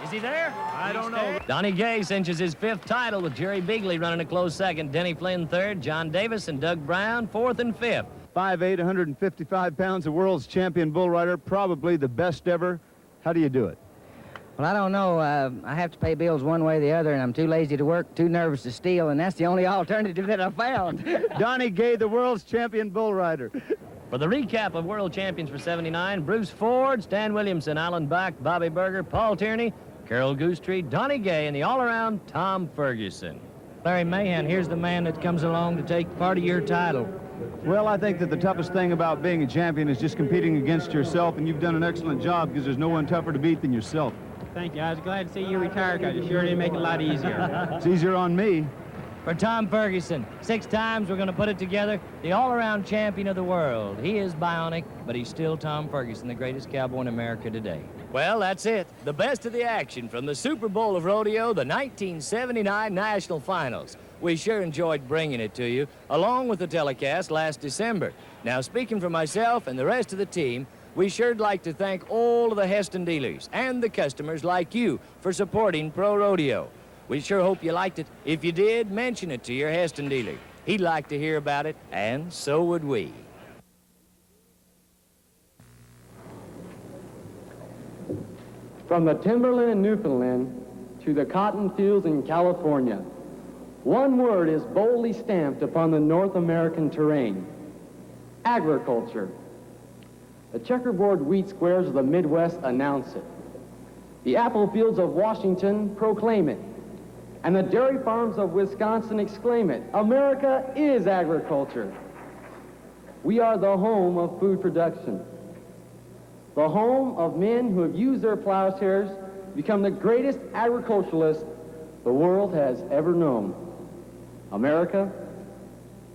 E: Is he there?
F: I don't know.
E: Donnie Gay cinches his 5th title with Jerry Beagley running a close second. Denny Flynn 3rd, John Davis and Doug Brown 4th and 5th.
C: 5'8", 155 pounds, a world's champion bull rider, probably the best ever. How do you do it?
I: Well, I don't know. I have to pay bills one way or the other, and I'm too lazy to work, too nervous to steal, and that's the only alternative that I found.
C: Donnie Gay, the world's champion bull rider.
E: For the recap of world champions for 79, Bruce Ford, Stan Williamson, Alan Bach, Bobby Berger, Paul Tierney, Carol Goosetree, Donnie Gay, and the all-around Tom Ferguson.
H: Larry Mahan, here's the man that comes along to take part of your title.
C: Well, I think that the toughest thing about being a champion is just competing against yourself, and you've done an excellent job because there's no one tougher to beat than yourself.
K: Thank you. I was glad to see you retire because you sure did make it a lot easier.
C: It's easier on me.
E: For Tom Ferguson, 6 times we're going to put it together, the all-around champion of the world. He is bionic, but he's still Tom Ferguson, the greatest cowboy in America today. Well, that's it. The best of the action from the Super Bowl of Rodeo, the 1979 National Finals. We sure enjoyed bringing it to you, along with the telecast last December. Now, speaking for myself and the rest of the team, we sure'd like to thank all of the Heston dealers and the customers like you for supporting Pro Rodeo. We sure hope you liked it. If you did, mention it to your Heston dealer. He'd like to hear about it, and so would we.
R: From the timberland in Newfoundland to the cotton fields in California, one word is boldly stamped upon the North American terrain: agriculture. The checkerboard wheat squares of the Midwest announce it. The apple fields of Washington proclaim it. And the dairy farms of Wisconsin exclaim it. America is agriculture. We are the home of food production, the home of men who have used their plowshares to become the greatest agriculturalists the world has ever known. America,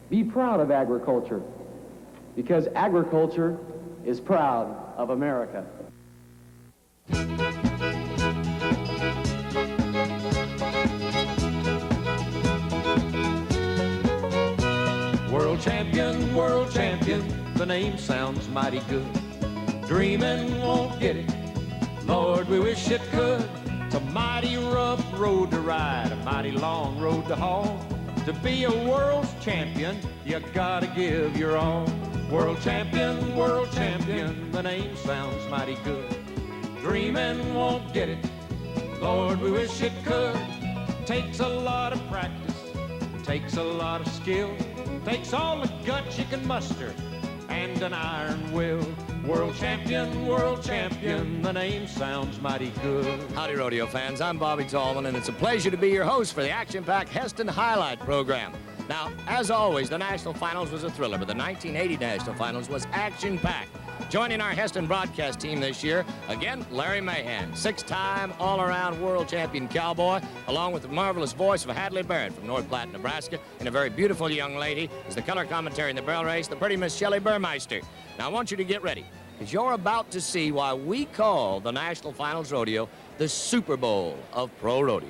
R: be proud of agriculture, because agriculture is proud of America.
A: World champion, the name sounds mighty good. Dreaming won't get it, Lord, we wish it could. It's a mighty rough road to ride, a mighty long road to haul. To be a world's champion, you gotta give your all. World champion, the name sounds mighty good. Dreaming won't get it, Lord, we wish it could. Takes a lot of practice, takes a lot of skill, takes all the guts you can muster and an iron will. World champion, the name sounds mighty good.
B: Howdy, rodeo fans. I'm Bobby Tallman, and it's a pleasure to be your host for the action-packed Heston Highlight program. Now, as always, the National Finals was a thriller, but the 1980 National Finals was action-packed. Joining our Heston broadcast team this year, again, Larry Mahan, six-time all-around world champion cowboy, along with the marvelous voice of Hadley Barrett from North Platte, Nebraska, and a very beautiful young lady is the color commentary in the barrel race, the pretty Miss Shelley Burmeister. Now, I want you to get ready, because you're about to see why we call the National Finals Rodeo the Super Bowl of pro rodeo.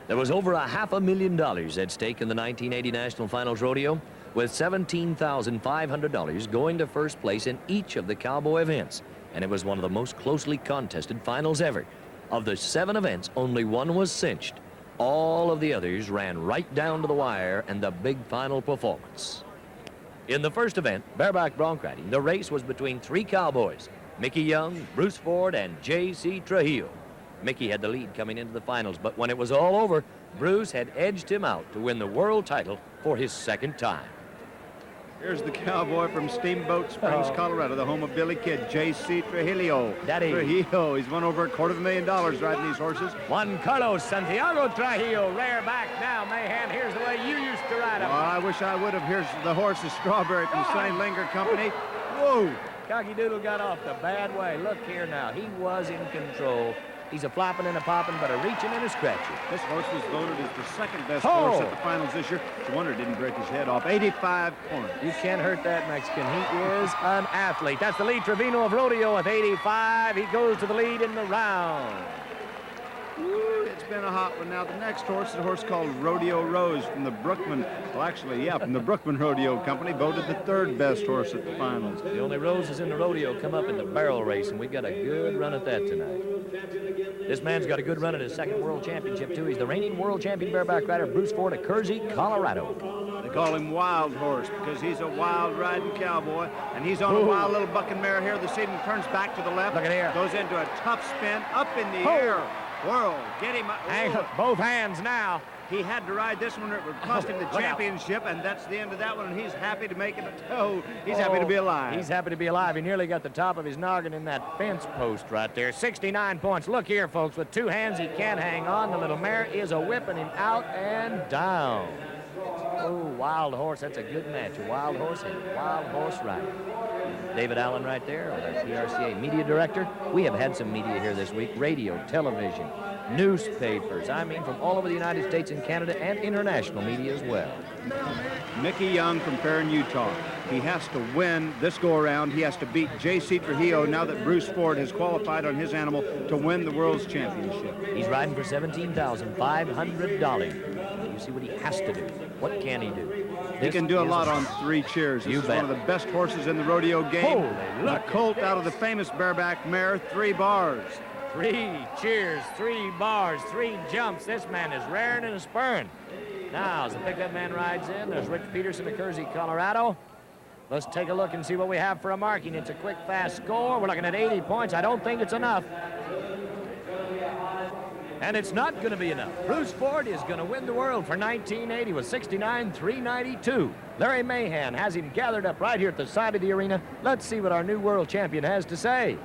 S: There was over $500,000 at stake in the 1980 National Finals Rodeo, with $17,500 going to first place in each of the cowboy events. And it was one of the most closely contested finals ever. Of the 7 events, only one was cinched. All of the others ran right down to the wire in the big final performance. In the first event, bareback bronc riding, the race was between 3 cowboys, Mickey Young, Bruce Ford, and J.C. Trujillo. Mickey had the lead coming into the finals, but when it was all over, Bruce had edged him out to win the world title for his second time.
D: Here's the cowboy from Steamboat Springs, Colorado, the home of Billy Kid, J.C. Trujillo.
S: Daddy.
D: Trujillo, he's won over $250,000 riding these horses.
E: Juan Carlos Santiago Trujillo, rear back now, Mahan. Here's the way you used to ride him.
D: Well, I wish I would have. Here's the horse, the Strawberry from Sonny Linger Company. Whoa!
E: Cocky Doodle got off the bad way. Look here now. He was in control. He's a flopping and a popping, but a reaching and a scratching.
D: This horse was voted as the second best horse at the finals this year. It's a wonder it didn't break his head off. 85 points.
E: You can't hurt that Mexican. He is an athlete. That's the Lee Trevino of rodeo with 85. He goes to the lead in the round.
D: Ooh, it's been a hot one. Now, the next horse is a horse called Rodeo Rose from the Brookman, from the Brookman Rodeo Company, voted the 3rd best horse at the finals.
E: The only roses in the rodeo come up in the barrel race, and we got a good run at that tonight. This man's got a good run at his 2nd world championship, too. He's the reigning world champion bareback rider, Bruce Ford of Kersey, Colorado.
D: They call him Wild Horse because he's a wild riding cowboy, and he's on a wild little bucking mare here this evening. Turns back to the left.
E: Look at here.
D: Goes into a tough spin up in the air. Whirl. Get him.
E: Both hands now.
D: He had to ride this one. It would cost him the championship, and that's the end of that one, and he's happy to make it. He's happy to be alive.
E: He's happy to be alive. He nearly got the top of his noggin in that fence post right there. 69 points. Look here, folks. With 2 hands, he can't hang on. The little mare is a whipping him out and down. Oh, Wild Horse. That's a good match. A Wild Horse and Wild Horse riding. David Allen right there, our PRCA media director. We have had some media here this week. Radio, television, newspapers. I mean, from all over the United States and Canada and international media as well.
D: Mickey Young from Perrin, Utah. He has to win this go-around. He has to beat J.C. Trujillo now that Bruce Ford has qualified on his animal to win the World's Championship.
S: He's riding for $17,500. You see what he has to do. What can he do?
D: He can do a lot on 3 cheers. This is one of the best horses in the rodeo game.
E: Holy,
D: a colt out of the famous bareback mare, 3 bars.
E: 3 cheers, 3 bars, 3 jumps. This man is raring and spurring. Now, as the pickup man rides in, there's Rich Peterson of Kersey, Colorado. Let's take a look and see what we have for a marking. It's a quick, fast score. We're looking at 80 points. I don't think it's enough. And it's not going to be enough. Bruce Ford is going to win the world for 1980 with 69,392. Larry Mahan has him gathered up right here at the side of the arena. Let's see what our new world champion has to say.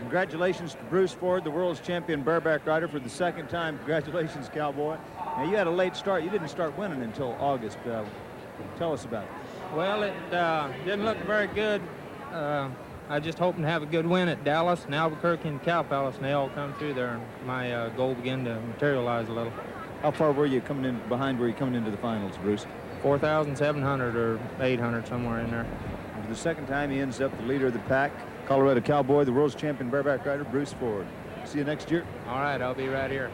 D: Congratulations to Bruce Ford, the world's champion bareback rider for the 2nd time. Congratulations, cowboy. Now, you had a late start. You didn't start winning until August. Tell us about it.
K: Well, it didn't look very good. I just hoping to have a good win at Dallas and Albuquerque and Cow Palace, and they all come through there. And my goal began to materialize a little.
T: How far were you coming in behind? Were you coming into the finals, Bruce?
K: 4,700 or 800, somewhere in there.
T: For the second time, he ends up the leader of the pack. Colorado Cowboy, the world's champion bareback rider, Bruce Ford. See you next year.
K: All right, I'll be right here.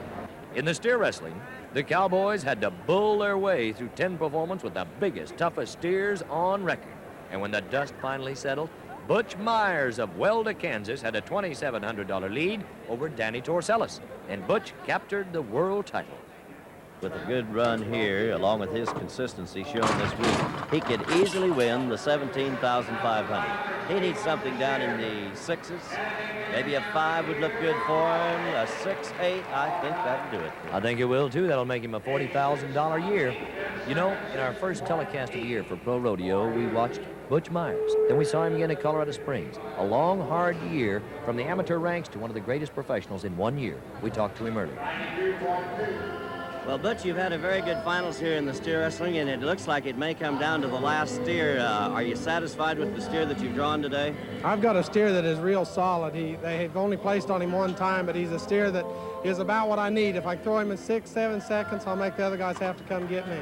S: In the steer wrestling, the Cowboys had to bull their way through 10 performances with the biggest, toughest steers on record. And when the dust finally settled, Butch Myers of Welda, Kansas had a $2,700 lead over Danny Torsellis, and Butch captured the world title.
U: With a good run here, along with his consistency shown this week, he could easily win the $17,500. He needs something down in the sixes. Maybe a 5 would look good for him. A 6, 8, I think that'd do it.
S: I think it will, too. That'll make him a $40,000 a year. You know, in our first telecast of the year for Pro Rodeo, we watched Butch Myers. Then we saw him again at Colorado Springs. A long, hard year from the amateur ranks to one of the greatest professionals in 1 year. We talked to him earlier.
U: Well, Butch, you've had a very good finals here in the steer wrestling, and it looks like it may come down to the last steer. Are you satisfied with the steer that you've drawn today?
V: I've got a steer that is real solid. They have only placed on him one time, but he's a steer that is about what I need. If I throw him in 6, 7 seconds, I'll make the other guys have to come get me.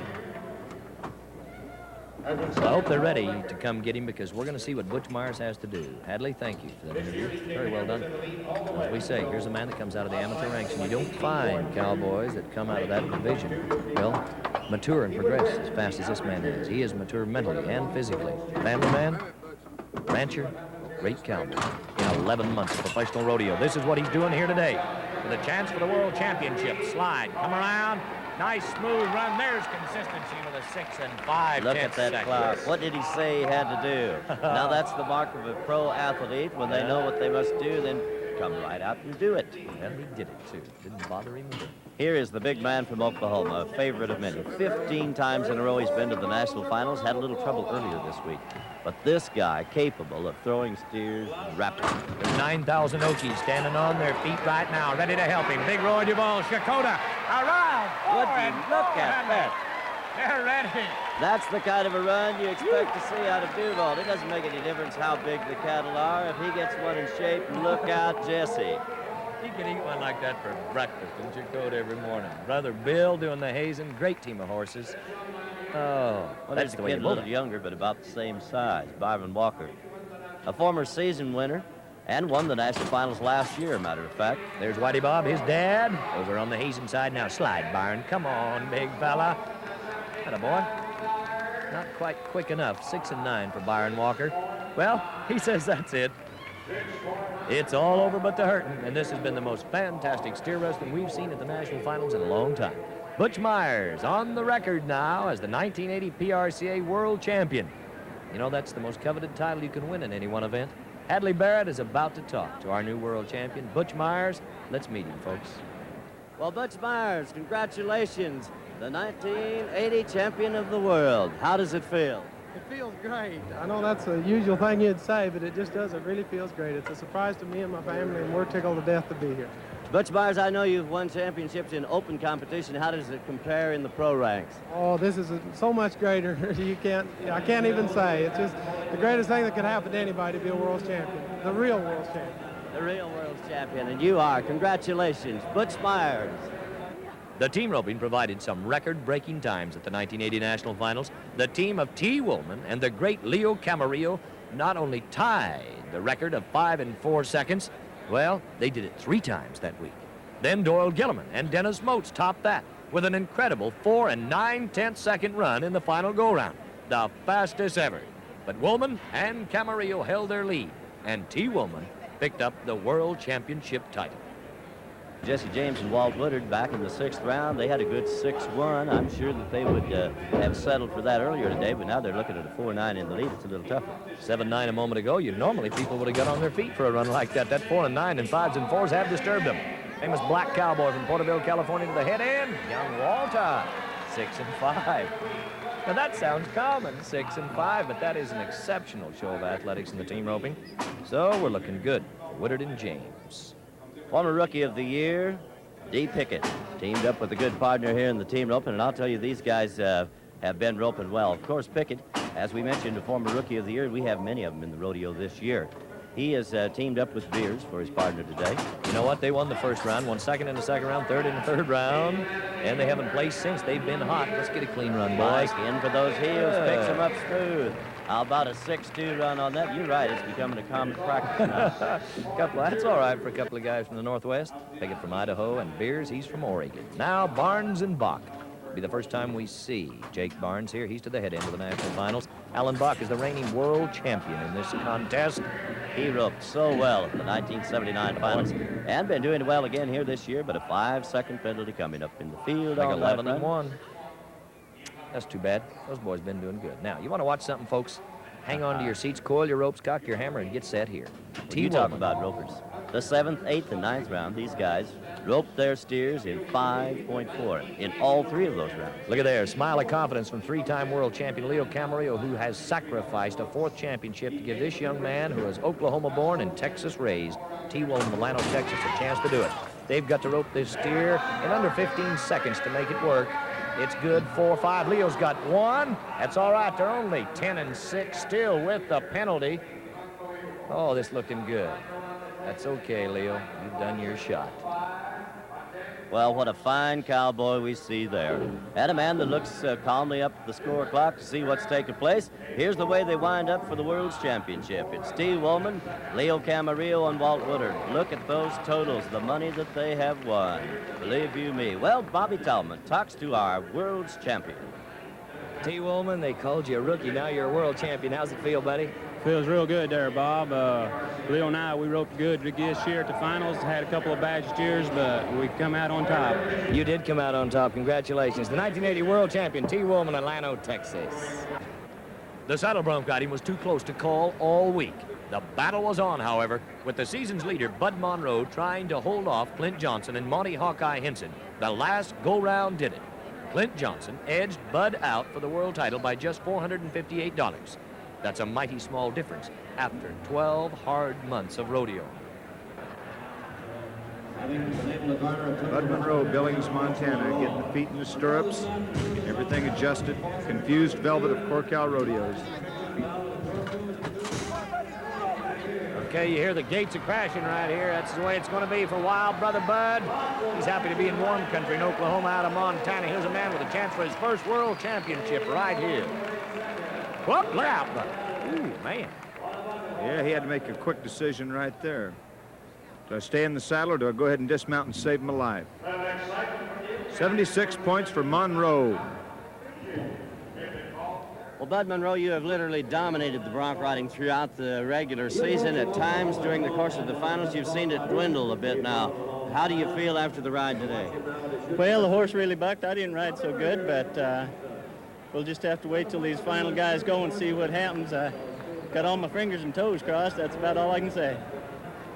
S: So I hope they're ready to come get him, because we're going to see what Butch Myers has to do. Hadley, thank you for that interview. Very well done. As we say, here's a man that comes out of the amateur ranks, and you don't find cowboys that come out of that division, well, mature and progress as fast as this man is. He is mature mentally and physically. Family man, rancher, great cowboy. In 11 months of professional rodeo, this is what he's doing here today. With a chance for the world championship. Slide, come around. Nice, smooth run. There's consistency with a 6 and 5.
U: Look at that clock. What did he say he had to do? Now that's the mark of a pro athlete. When they know what they must do, then come right out and do it.
S: And he did it, too. Didn't bother him a bit.
U: Here is the big man from Oklahoma, a favorite of many. 15 times in a row he's been to the national finals. Had a little trouble earlier this week. But this guy, capable of throwing steers rapidly.
S: There's 9,000 Okies standing on their feet right now, ready to help him. Big Roy Duvall, Shakota, around.
U: Look at that.
S: They're ready.
U: That's the kind of a run you expect to see out of Duval. It doesn't make any difference how big the cattle are. If he gets one in shape, look out, Jesse.
S: He could eat one like that for breakfast in Chakota every morning. Brother Bill doing the hazing, great team of horses. Oh,
U: well,
S: that's
U: the
S: the way
U: kid, a little younger, but about the same size, Byron Walker. A former season winner and won the national finals last year, matter of fact.
S: There's Whitey Bob, his dad, over on the hazing side. Now slide, Byron. Come on, big fella. Atta boy. Not quite quick enough. 6 and 9 for Byron Walker. Well, he says that's it. It's all over but the hurting, and this has been the most fantastic steer wrestling we've seen at the national finals in a long time. Butch Myers on the record now as the 1980 PRCA World Champion. You know, that's the most coveted title you can win in any one event. Hadley Barrett is about to talk to our new world champion, Butch Myers. Let's meet him, folks.
U: Well, Butch Myers, congratulations. The 1980 champion of the world. How does it feel?
V: It feels great. I know that's a usual thing you'd say, but it just does. It really feels great. It's a surprise to me and my family, and we're tickled to death to be here.
U: Butch Myers, I know you've won championships in open competition. How does it compare in the pro ranks?
V: Oh, this is so much greater. I can't even say. It's just the greatest thing that could happen to anybody to be a world champion, the real world champion.
U: The real world champion, and you are. Congratulations, Butch Myers.
S: The team roping provided some record-breaking times at the 1980 National Finals. The team of T. Woolman and the great Leo Camarillo not only tied the record of 5 and 4 seconds, well, they did it 3 times that week. Then Doyle Gilliman and Dennis Motes topped that with an incredible 4 and 9/10 second run in the final go-round, the fastest ever. But Woolman and Camarillo held their lead, and T. Woolman picked up the World Championship title.
U: Jesse James and Walt Woodard back in the 6th round. They had a good 6-1. I'm sure that they would have settled for that earlier today, but now they're looking at a 4-9 in the lead. It's a little tougher.
S: 7-9 a moment ago. Normally people would have got on their feet for a run like that. That 4 and 9 and 5s and 4s have disturbed them. Famous black cowboy from Porterville, California to the head end. Young Walter, 6 and 5. Now that sounds common, 6 and 5, but that is an exceptional show of athletics in the team roping. So we're looking good for Woodard and James.
U: Former Rookie of the Year, D. Pickett, teamed up with a good partner here in the team roping, and I'll tell you, these guys have been roping well. Of course, Pickett As we mentioned, a former Rookie of the Year. We have many of them in the rodeo this year. He has teamed up with Beers for his partner today.
S: You know what? They won the first round, won second in the second round, third in the third round, and they haven't placed since. They've been hot. Let's get a clean run, boys.
U: Mike in for those heels, picks him up smooth. How about a 6-2 run on that? You're right, it's becoming a common practice now.
S: That's all right for a couple of guys from the Northwest. Pickett from Idaho, and Beers, he's from Oregon. Now Barnes and Bach. It'll be the first time we see Jake Barnes here. He's to the head end of the national finals. Alan Bach is the reigning world champion in this contest.
U: He roped so well at the 1979 finals and been doing well again here this year, but a 5-second penalty coming up in the field.
S: Like 11-1. That's too bad. Those boys been doing good. Now, you want to watch something, folks? Hang on to your seats, coil your ropes, cock your hammer, and get set here.
U: You talk about ropers. The 7th, 8th, and 9th round, these guys roped their steers in 5.4 in all 3 of those rounds.
S: Look at there, smile of confidence from 3-time world champion Leo Camarillo, who has sacrificed a 4th championship to give this young man, who is Oklahoma-born and Texas-raised, T-Will in Milano, Texas, a chance to do it. They've got to rope this steer in under 15 seconds to make it work. It's good, 4-5. Leo's got 1. That's all right. They're only 10-6 still with the penalty. Oh, this looking good. That's okay, Leo. You've done your shot.
U: Well, what a fine cowboy we see there. And a man that looks calmly up at the score clock to see what's taking place. Here's the way they wind up for the World's Championship. It's Steve Woolman, Leo Camarillo, and Walt Woodard. Look at those totals, the money that they have won. Believe you me. Well, Bobby Tallman talks to our World's Champion.
E: T. Woolman, they called you a rookie. Now you're a world champion. How's it feel, buddy?
N: Feels real good there, Bob. Leo and I, we roped good this year at the finals. Had a couple of bad steers, but we come out on top.
E: You did come out on top. Congratulations. The 1980 world champion, T. Woolman, Atlanta, Texas.
S: The saddle bronc riding was too close to call all week. The battle was on, however, with the season's leader, Bud Monroe, trying to hold off Clint Johnson and Monty Hawkeye Henson. The last go-round did it. Clint Johnson edged Bud out for the world title by just $458. That's a mighty small difference after 12 hard months of rodeo.
D: Bud Monroe, Billings, Montana, getting the feet in the stirrups, getting everything adjusted. Confused velvet of Corcal Rodeos.
E: Okay, you hear the gates are crashing right here. That's the way it's going to be for Wild Brother Bud. He's happy to be in warm country in Oklahoma out of Montana. Here's a man with a chance for his first world championship right here. Whoop, look out, Bud. Ooh, man.
D: Yeah, he had to make a quick decision right there. Do I stay in the saddle or do I go ahead and dismount and save him alive? 76 points for Monroe.
U: Well, Bud Monroe, you have literally dominated the bronc riding throughout the regular season. At times during the course of the finals, you've seen it dwindle a bit now. How do you feel after the ride today?
J: Well, the horse really bucked. I didn't ride so good, but we'll just have to wait till these final guys go and see what happens. I got all my fingers and toes crossed. That's about all I can say.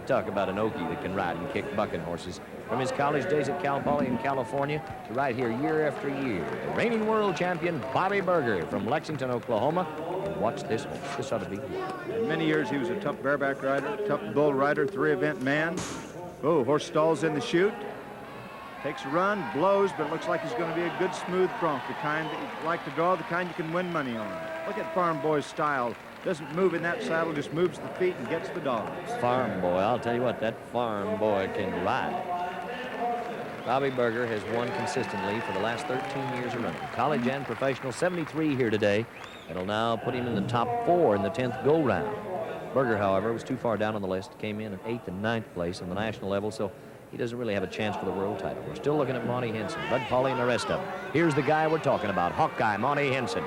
S: Talk about an Okie that can ride and kick bucking horses. From his college days at Cal Poly in California to right here year after year. The reigning world champion, Bobby Berger from Lexington, Oklahoma. And watch this horse. This ought to be good.
D: In many years, he was a tough bareback rider, tough bull rider, 3-event man. Oh, horse stalls in the chute. Takes a run, blows, but it looks like he's going to be a good smooth bronc, the kind that you like to draw, the kind you can win money on. Look at Farm Boy's style. Doesn't move in that saddle, just moves the feet and gets the dogs.
S: Farm Boy, I'll tell you what, that Farm Boy can ride. Bobby Berger has won consistently for the last 13 years of running. College and professional, 73 here today. It'll now put him in the top 4 in the 10th go-round. Berger, however, was too far down on the list. Came in at 8th and 9th place on the national level, so he doesn't really have a chance for the world title. We're still looking at Monty Henson, Bud Pauly, and the rest of them. Here's the guy we're talking about, Hawkeye Monty Henson.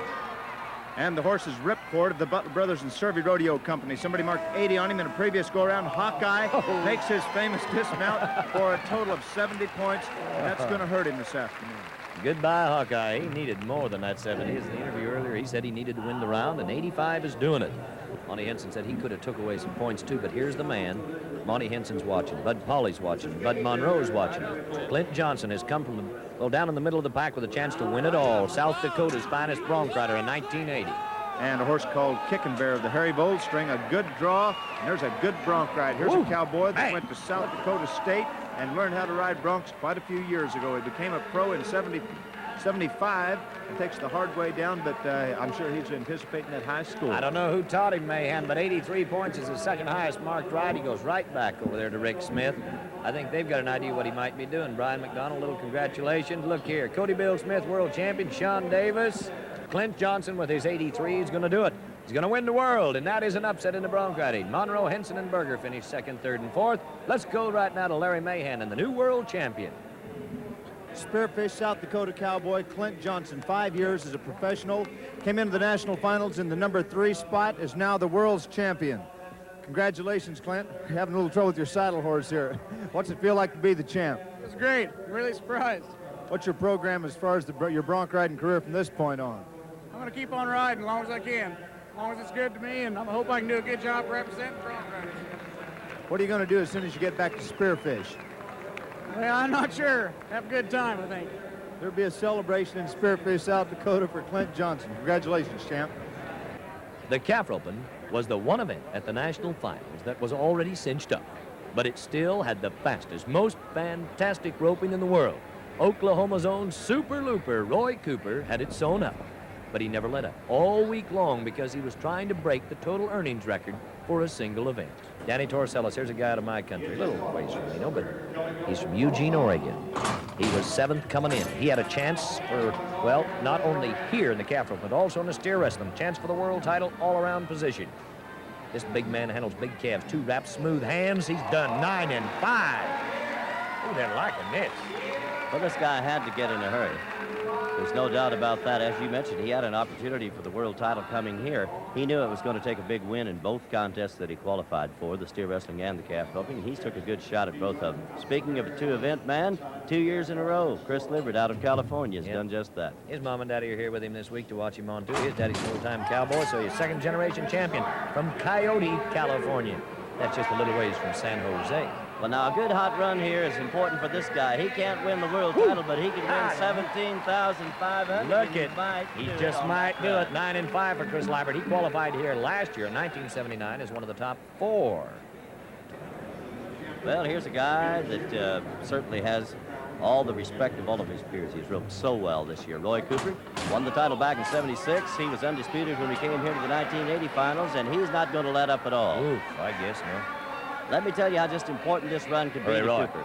D: And the horse is Ripcord of the Butler Brothers and Survey Rodeo Company. Somebody marked 80 on him in a previous go-around. Hawkeye makes his famous dismount for a total of 70 points, and that's going to hurt him this afternoon.
S: Goodbye, Hawkeye. He needed more than that 70. As in the interview earlier, he said he needed to win the round, and 85 is doing it. Monty Henson said he could have took away some points, too, but here's the man. Monty Henson's watching. Bud Pauly's watching. Bud Monroe's watching. Clint Johnson has come from, well, down in the middle of the pack with a chance to win it all. South Dakota's finest bronc rider in 1980.
D: And a horse called Kickin' Bear of the Harry Bold String, a good draw, and there's a good bronc ride. Here's a cowboy that went to South Dakota State and learned how to ride broncs quite a few years ago. He became a pro in 76
T: 75 and takes the hard way down, but I'm sure he's anticipating that high score.
S: I don't know who taught him, Mahan, but 83 points is the second highest marked ride. He goes right back over there to Rick Smith. I think they've got an idea what he might be doing. Brian McDonald, little congratulations. Look here, Cody Bill Smith, world champion, Sean Davis, Clint Johnson with his 83 is going to do it. He's going to win the world, and that is an upset in the bronc riding. Monroe, Henson, and Berger finished second, third, and fourth. Let's go right now to Larry Mahan and the new world champion.
T: Spearfish, South Dakota cowboy, Clint Johnson, 5 years as a professional, came into the national finals in the number 3 spot, is now the world's champion. Congratulations, Clint. You're having a little trouble with your saddle horse here. What's it feel like to be the champ?
M: It's great. I'm really surprised.
T: What's your program as far as your bronc riding career from this point on?
M: I'm going to keep on riding as long as I can, as long as it's good to me, and I hope I can do a good job representing bronc riders.
T: What are you going to do as soon as you get back to Spearfish?
M: Well, I'm not sure. Have a good time, I think.
T: There'll be a celebration in Spearfish, South Dakota for Clint Johnson. Congratulations, champ.
S: The calf roping was the one event at the national finals that was already cinched up, but it still had the fastest, most fantastic roping in the world. Oklahoma's own super looper, Roy Cooper, had it sewn up, but he never let up all week long because he was trying to break the total earnings record for a single event. Danny Torsellis, here's a guy out of my country, a little ways from me, but he's from Eugene, Oregon. He was 7th coming in. He had a chance for, well, not only here in the calf rope, but also in the steer wrestling, chance for the world title, all-around position. This big man handles big calves, 2 wraps, smooth hands. He's done 9 and 5. Oh, they're liking this.
U: Well, this guy had to get in a hurry. There's no doubt about that. As you mentioned, he had an opportunity for the world title coming here. He knew it was going to take a big win in both contests that he qualified for, the steer wrestling and the calf roping. He took a good shot at both of them. Speaking of a 2-event man, 2 years in a row, Chris Libbert out of California has done just that.
S: His mom and daddy are here with him this week to watch him on, too. His daddy's an old-time cowboy, so he's second-generation champion from Coyote, California. That's just a little ways from San Jose.
U: Well, now, a good hot run here is important for this guy. He can't win the world title, but he can win 17,500.
S: Look at, he just might do it. 9 and 5 for Chris Libbert. He qualified here last year in 1979 as one of the top 4.
U: Well, here's a guy that certainly has all the respect of all of his peers. He's roped so well this year. Roy Cooper won the title back in '76. He was undisputed when he came here to the 1980 finals, and he's not going to let up at all.
S: Oof, I guess no.
U: Let me tell you how just important this run could be to Cooper.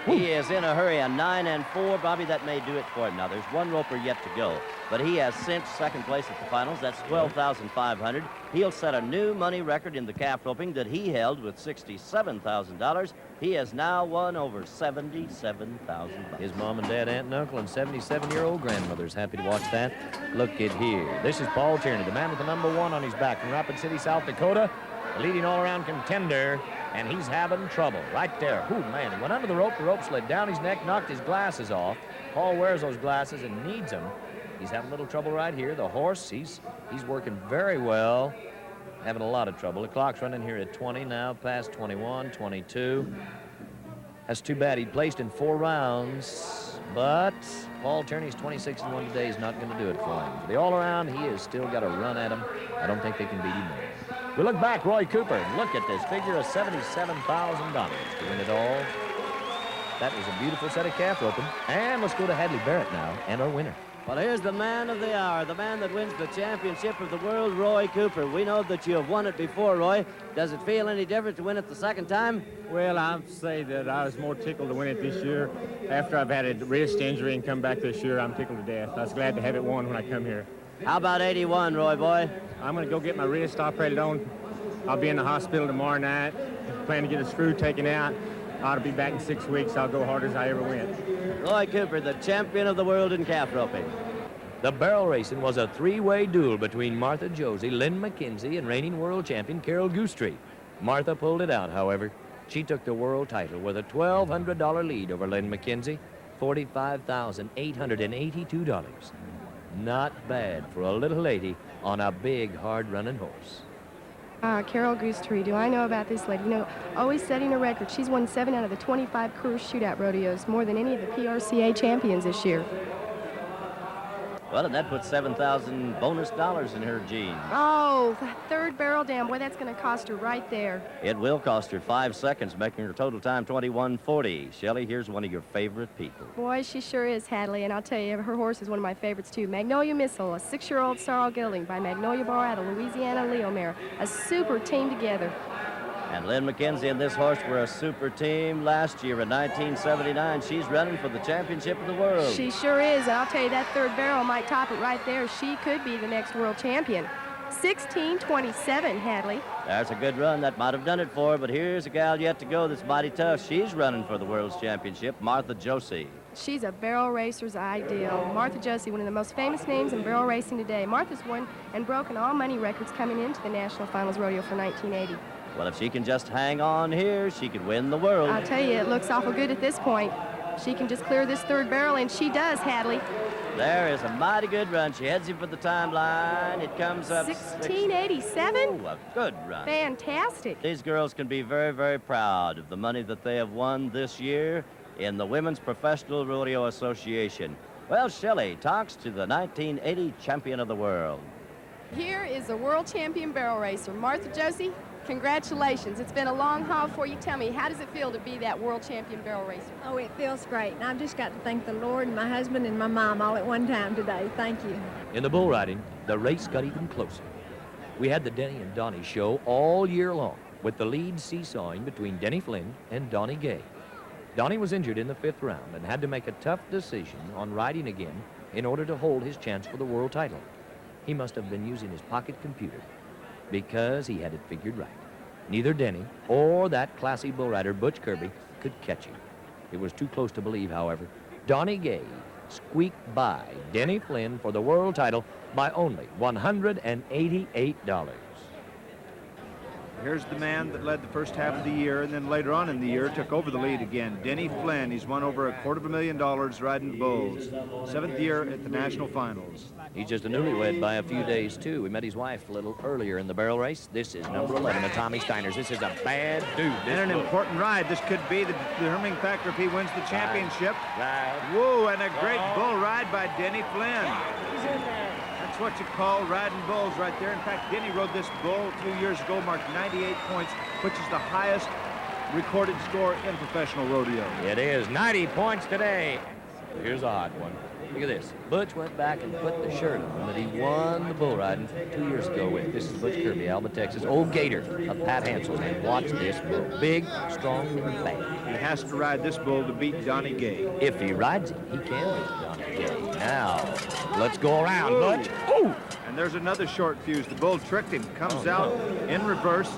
U: He is in a hurry, a 9 and 4. Bobby, that may do it for him. Now, there's one roper yet to go, but he has cinched second place at the finals. That's $12,500. He'll set a new money record in the calf roping that he held with $67,000. He has now won over $77,000.
S: His mom and dad, aunt and uncle, and 77-year-old grandmother's happy to watch that. Look at here. This is Paul Tierney, the man with the number 1 on his back from Rapid City, South Dakota. The leading all-around contender, and he's having trouble right there. Ooh, man, he went under the rope slid down his neck, knocked his glasses off. Paul wears those glasses and needs them. He's having a little trouble right here. The horse, he's working very well, having a lot of trouble. The clock's running here at 20 now, past 21, 22. That's too bad. He placed in 4 rounds, but Paul Tierney's 26-1 today is not going to do it for him. For the all-around, he has still got a run at him. I don't think they can beat him there. We look back, Roy Cooper, and look at this figure of $77,000 to win it all. That was a beautiful set of calf roping. And let's go to Hadley Barrett now, and our winner.
U: Well, here's the man of the hour, the man that wins the championship of the world, Roy Cooper. We know that you have won it before, Roy. Does it feel any different to win it the second time?
K: Well, I'll say that I was more tickled to win it this year. After I've had a wrist injury and come back this year, I'm tickled to death. I was glad to have it won when I come here.
U: How about 81, Roy boy?
K: I'm going to go get my wrist operated on. I'll be in the hospital tomorrow night. Plan to get a screw taken out. Ought to be back in 6 weeks. I'll go hard as I ever went.
U: Roy Cooper, the champion of the world in calf roping.
S: The barrel racing was a 3-way duel between Martha Josie, Lynn McKenzie, and reigning world champion Carol Goostree. Martha pulled it out, however. She took the world title with a $1,200 lead over Lynn McKenzie, $45,882. Not bad for a little lady on a big, hard-running horse.
O: Carol Goostree, do I know about this lady? You know, always setting a record. She's won 7 out of the 25 Coors shootout rodeos, more than any of the PRCA champions this year.
U: Well, and that puts 7,000 bonus dollars in her jeans.
O: Oh, the third barrel down. Boy, that's going to cost her right there.
U: It will cost her 5 seconds, making her total time 21:40. Shelley, here's one of your favorite people.
O: Boy, she sure is, Hadley, and I'll tell you, her horse is one of my favorites, too. Magnolia Missile, a 6-year-old sorrel gelding by Magnolia Bar out of Louisiana Leo mare. A super team together.
U: And Lynn McKenzie and this horse were a super team last year in 1979. She's running for the championship of the world.
O: She sure is, and I'll tell you, that third barrel might top it right there. She could be the next world champion. 16:27, Hadley.
U: That's a good run. That might have done it for her, but here's a gal yet to go that's mighty tough. She's running for the World's Championship, Martha Josie.
O: She's a barrel racer's ideal. Martha Josie, one of the most famous names in barrel racing today. Martha's won and broken all money records coming into the National Finals Rodeo for 1980.
U: Well, if she can just hang on here, she could win the world.
O: I'll tell you, it looks awful good at this point. She can just clear this third barrel, and she does, Hadley.
U: There is a mighty good run. She heads in for the timeline. It comes up
O: 16:87.
U: Oh, a good run.
O: Fantastic.
U: These girls can be very, very proud of the money that they have won this year in the Women's Professional Rodeo Association. Well, Shelley talks to the 1980 champion of the world.
G: Here is the world champion barrel racer, Martha Josie. Congratulations. It's been a long haul for you. Tell me, how does it feel to be that world champion barrel racer?
P: Oh, it feels great. And I've just got to thank the Lord and my husband and my mom all at one time today. Thank you.
S: In the bull riding, the race got even closer. We had the Denny and Donnie show all year long, with the lead seesawing between Denny Flynn and Donnie Gay. Donnie was injured in the 5th round and had to make a tough decision on riding again in order to hold his chance for the world title. He must have been using his pocket computer, because he had it figured right. Neither Denny or that classy bull rider, Butch Kirby, could catch him. It was too close to believe, however. Donnie Gay squeaked by Denny Flynn for the world title by only $188.
D: Here's the man that led the first half of the year, and then later on in the year took over the lead again. Denny Flynn. He's won over $250,000 riding bulls. 7th year at the National Finals.
S: He's just a newlywed by a few days, too. We met his wife a little earlier in the barrel race. This is number 11 of Tommy Steiner's. This is a bad dude.
D: And an important ride. This could be the determining factor if he wins the championship.
S: Right.
D: Whoa, and a great bull ride by Denny Flynn. He's in there. That's what you call riding bulls right there. In fact, Denny rode this bull 2 years ago, marked 98 points, which is the highest recorded score in professional rodeo.
S: It is 90 points today. Here's a hot one. Look at this. Butch went back and put the shirt on that he won the bull riding 2 years ago with. This is Butch Kirby, Alba, Texas. Old Gator of Pat Hansel's. And watch this bull. Big, strong, and bad.
D: He has to ride this bull to beat Donnie Gay.
S: If he rides it, he can beat Donnie Gay. Now, let's go around, Butch.
D: Ooh. And there's another short fuse. The bull tricked him. Comes out in reverse.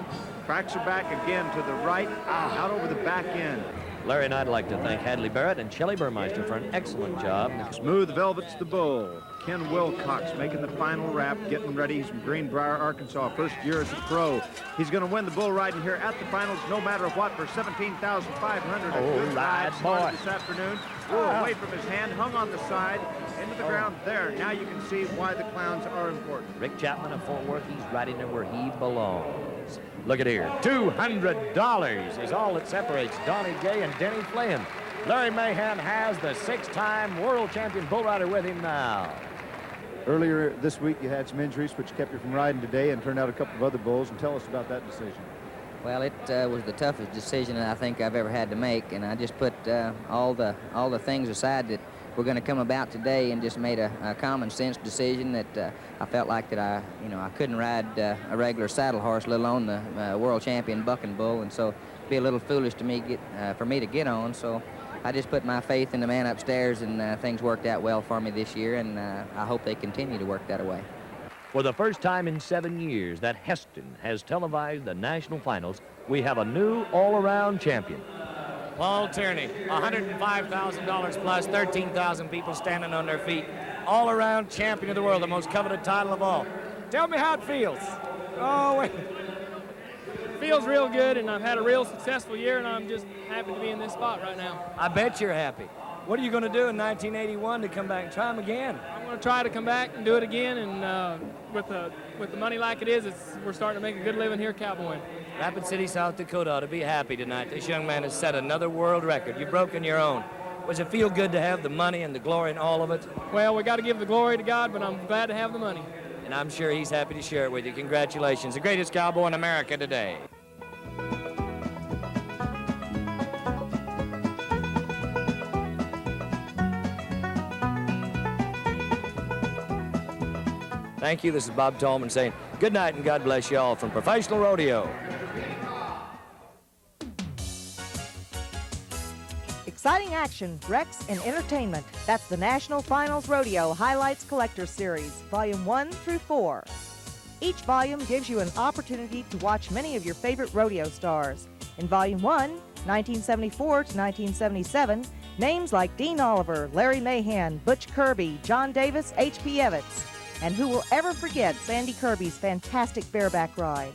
D: Cracks her back again to the right. Out over the back end.
S: Larry and I'd like to thank Hadley Barrett and Shelley Burmeister for an excellent job.
D: Smooth Velvet's the bull. Ken Wilcox making the final wrap, getting ready. He's from Greenbrier, Arkansas, first year as a pro. He's going to win the bull riding here at the finals, no matter what, for $17,500.
S: Oh,
D: good
S: ride, boy.
D: This afternoon. Away from his hand, hung on the side, into the ground there. Now you can see why the clowns are important.
S: Rick Chapman of Fort Worth, he's riding there where he belongs. Look at here, $200 is all that separates Donnie Gay and Denny Flynn. Larry Mahan has the 6-time world champion bull rider with him now.
D: Earlier this week, you had some injuries which kept you from riding today and turned out a couple of other bulls. And tell us about that decision.
I: Well, it was the toughest decision I think I've ever had to make, and I just put all the things aside that were going to come about today and just made a common sense decision that I felt like that I couldn't ride a regular saddle horse, let alone the world champion bucking bull, and so it'd be a little foolish to for me to get on. So I just put my faith in the man upstairs, and things worked out well for me this year, and I hope they continue to work that way.
S: For the first time in 7 years that Heston has televised the national finals, we have a new all-around champion.
E: Paul Tierney, $105,000 plus, 13,000 people standing on their feet. All-around champion of the world, the most coveted title of all. Tell me how it feels.
W: Oh, wait. It feels real good, and I've had a real successful year, and I'm just happy to be in this spot right now.
E: I bet you're happy. What are you going to do in 1981 to come back and try them again?
W: I'm going to try to come back and do it again, and with the money like it is, we're starting to make a good living here cowboying.
E: Rapid City, South Dakota ought to be happy tonight. This young man has set another world record. You've broken your own. Was it feel good to have the money and the glory and all of it?
W: Well, we got to give the glory to God, but I'm glad to have the money.
E: And I'm sure he's happy to share it with you. Congratulations. The greatest cowboy in America today. Thank you. This is Bob Tallman saying good night and God bless you all from Professional Rodeo.
F: Exciting action, wrecks, and entertainment. That's the National Finals Rodeo Highlights Collector Series, Volume 1 through 4. Each volume gives you an opportunity to watch many of your favorite rodeo stars. In Volume 1, 1974 to 1977, names like Dean Oliver, Larry Mahan, Butch Kirby, John Davis, H.P. Evans. And who will ever forget Sandy Kirby's fantastic bareback ride?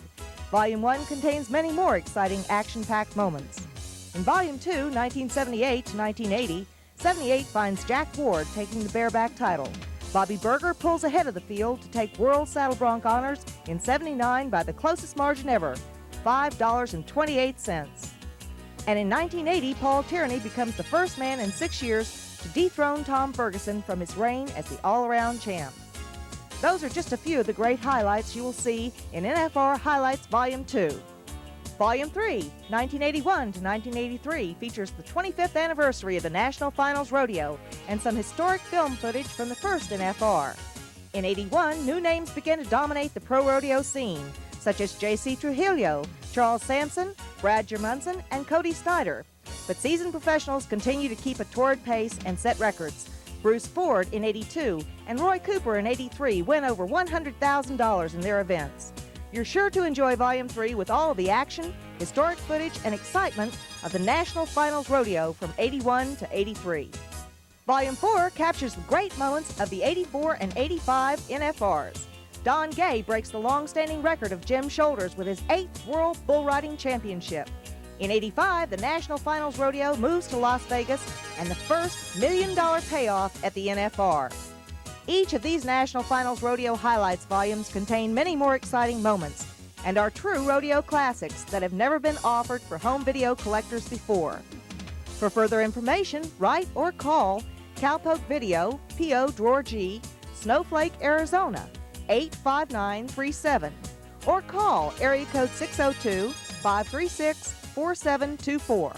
F: Volume 1 contains many more exciting action-packed moments. In Volume 2, 1978 to 1980, 78 finds Jack Ward taking the bareback title. Bobby Berger pulls ahead of the field to take World Saddle Bronc honors in 79 by the closest margin ever, $5.28. And in 1980, Paul Tierney becomes the first man in 6 years to dethrone Tom Ferguson from his reign as the all-around champ. Those are just a few of the great highlights you will see in NFR Highlights Volume 2. Volume 3, 1981 to 1983, features the 25th anniversary of the National Finals Rodeo and some historic film footage from the first NFR. In 81, new names began to dominate the pro rodeo scene, such as J.C. Trujillo, Charles Sampson, Brad Germunson, and Cody Snyder. But seasoned professionals continue to keep a torrid pace and set records. Bruce Ford in 82 and Roy Cooper in 83 win over $100,000 in their events. You're sure to enjoy Volume 3 with all of the action, historic footage, and excitement of the National Finals Rodeo from 81 to 83. Volume 4 captures the great moments of the 84 and 85 NFRs. Don Gay breaks the long-standing record of Jim Shoulders with his 8th World Bull Riding Championship. In 85, the National Finals Rodeo moves to Las Vegas and the first $1 million payoff at the NFR. Each of these National Finals Rodeo Highlights volumes contain many more exciting moments and are true rodeo classics that have never been offered for home video collectors before. For further information, write or call Cowpoke Video, P.O. Drawer G, Snowflake, Arizona, 85937, or call area code 602-536-4724.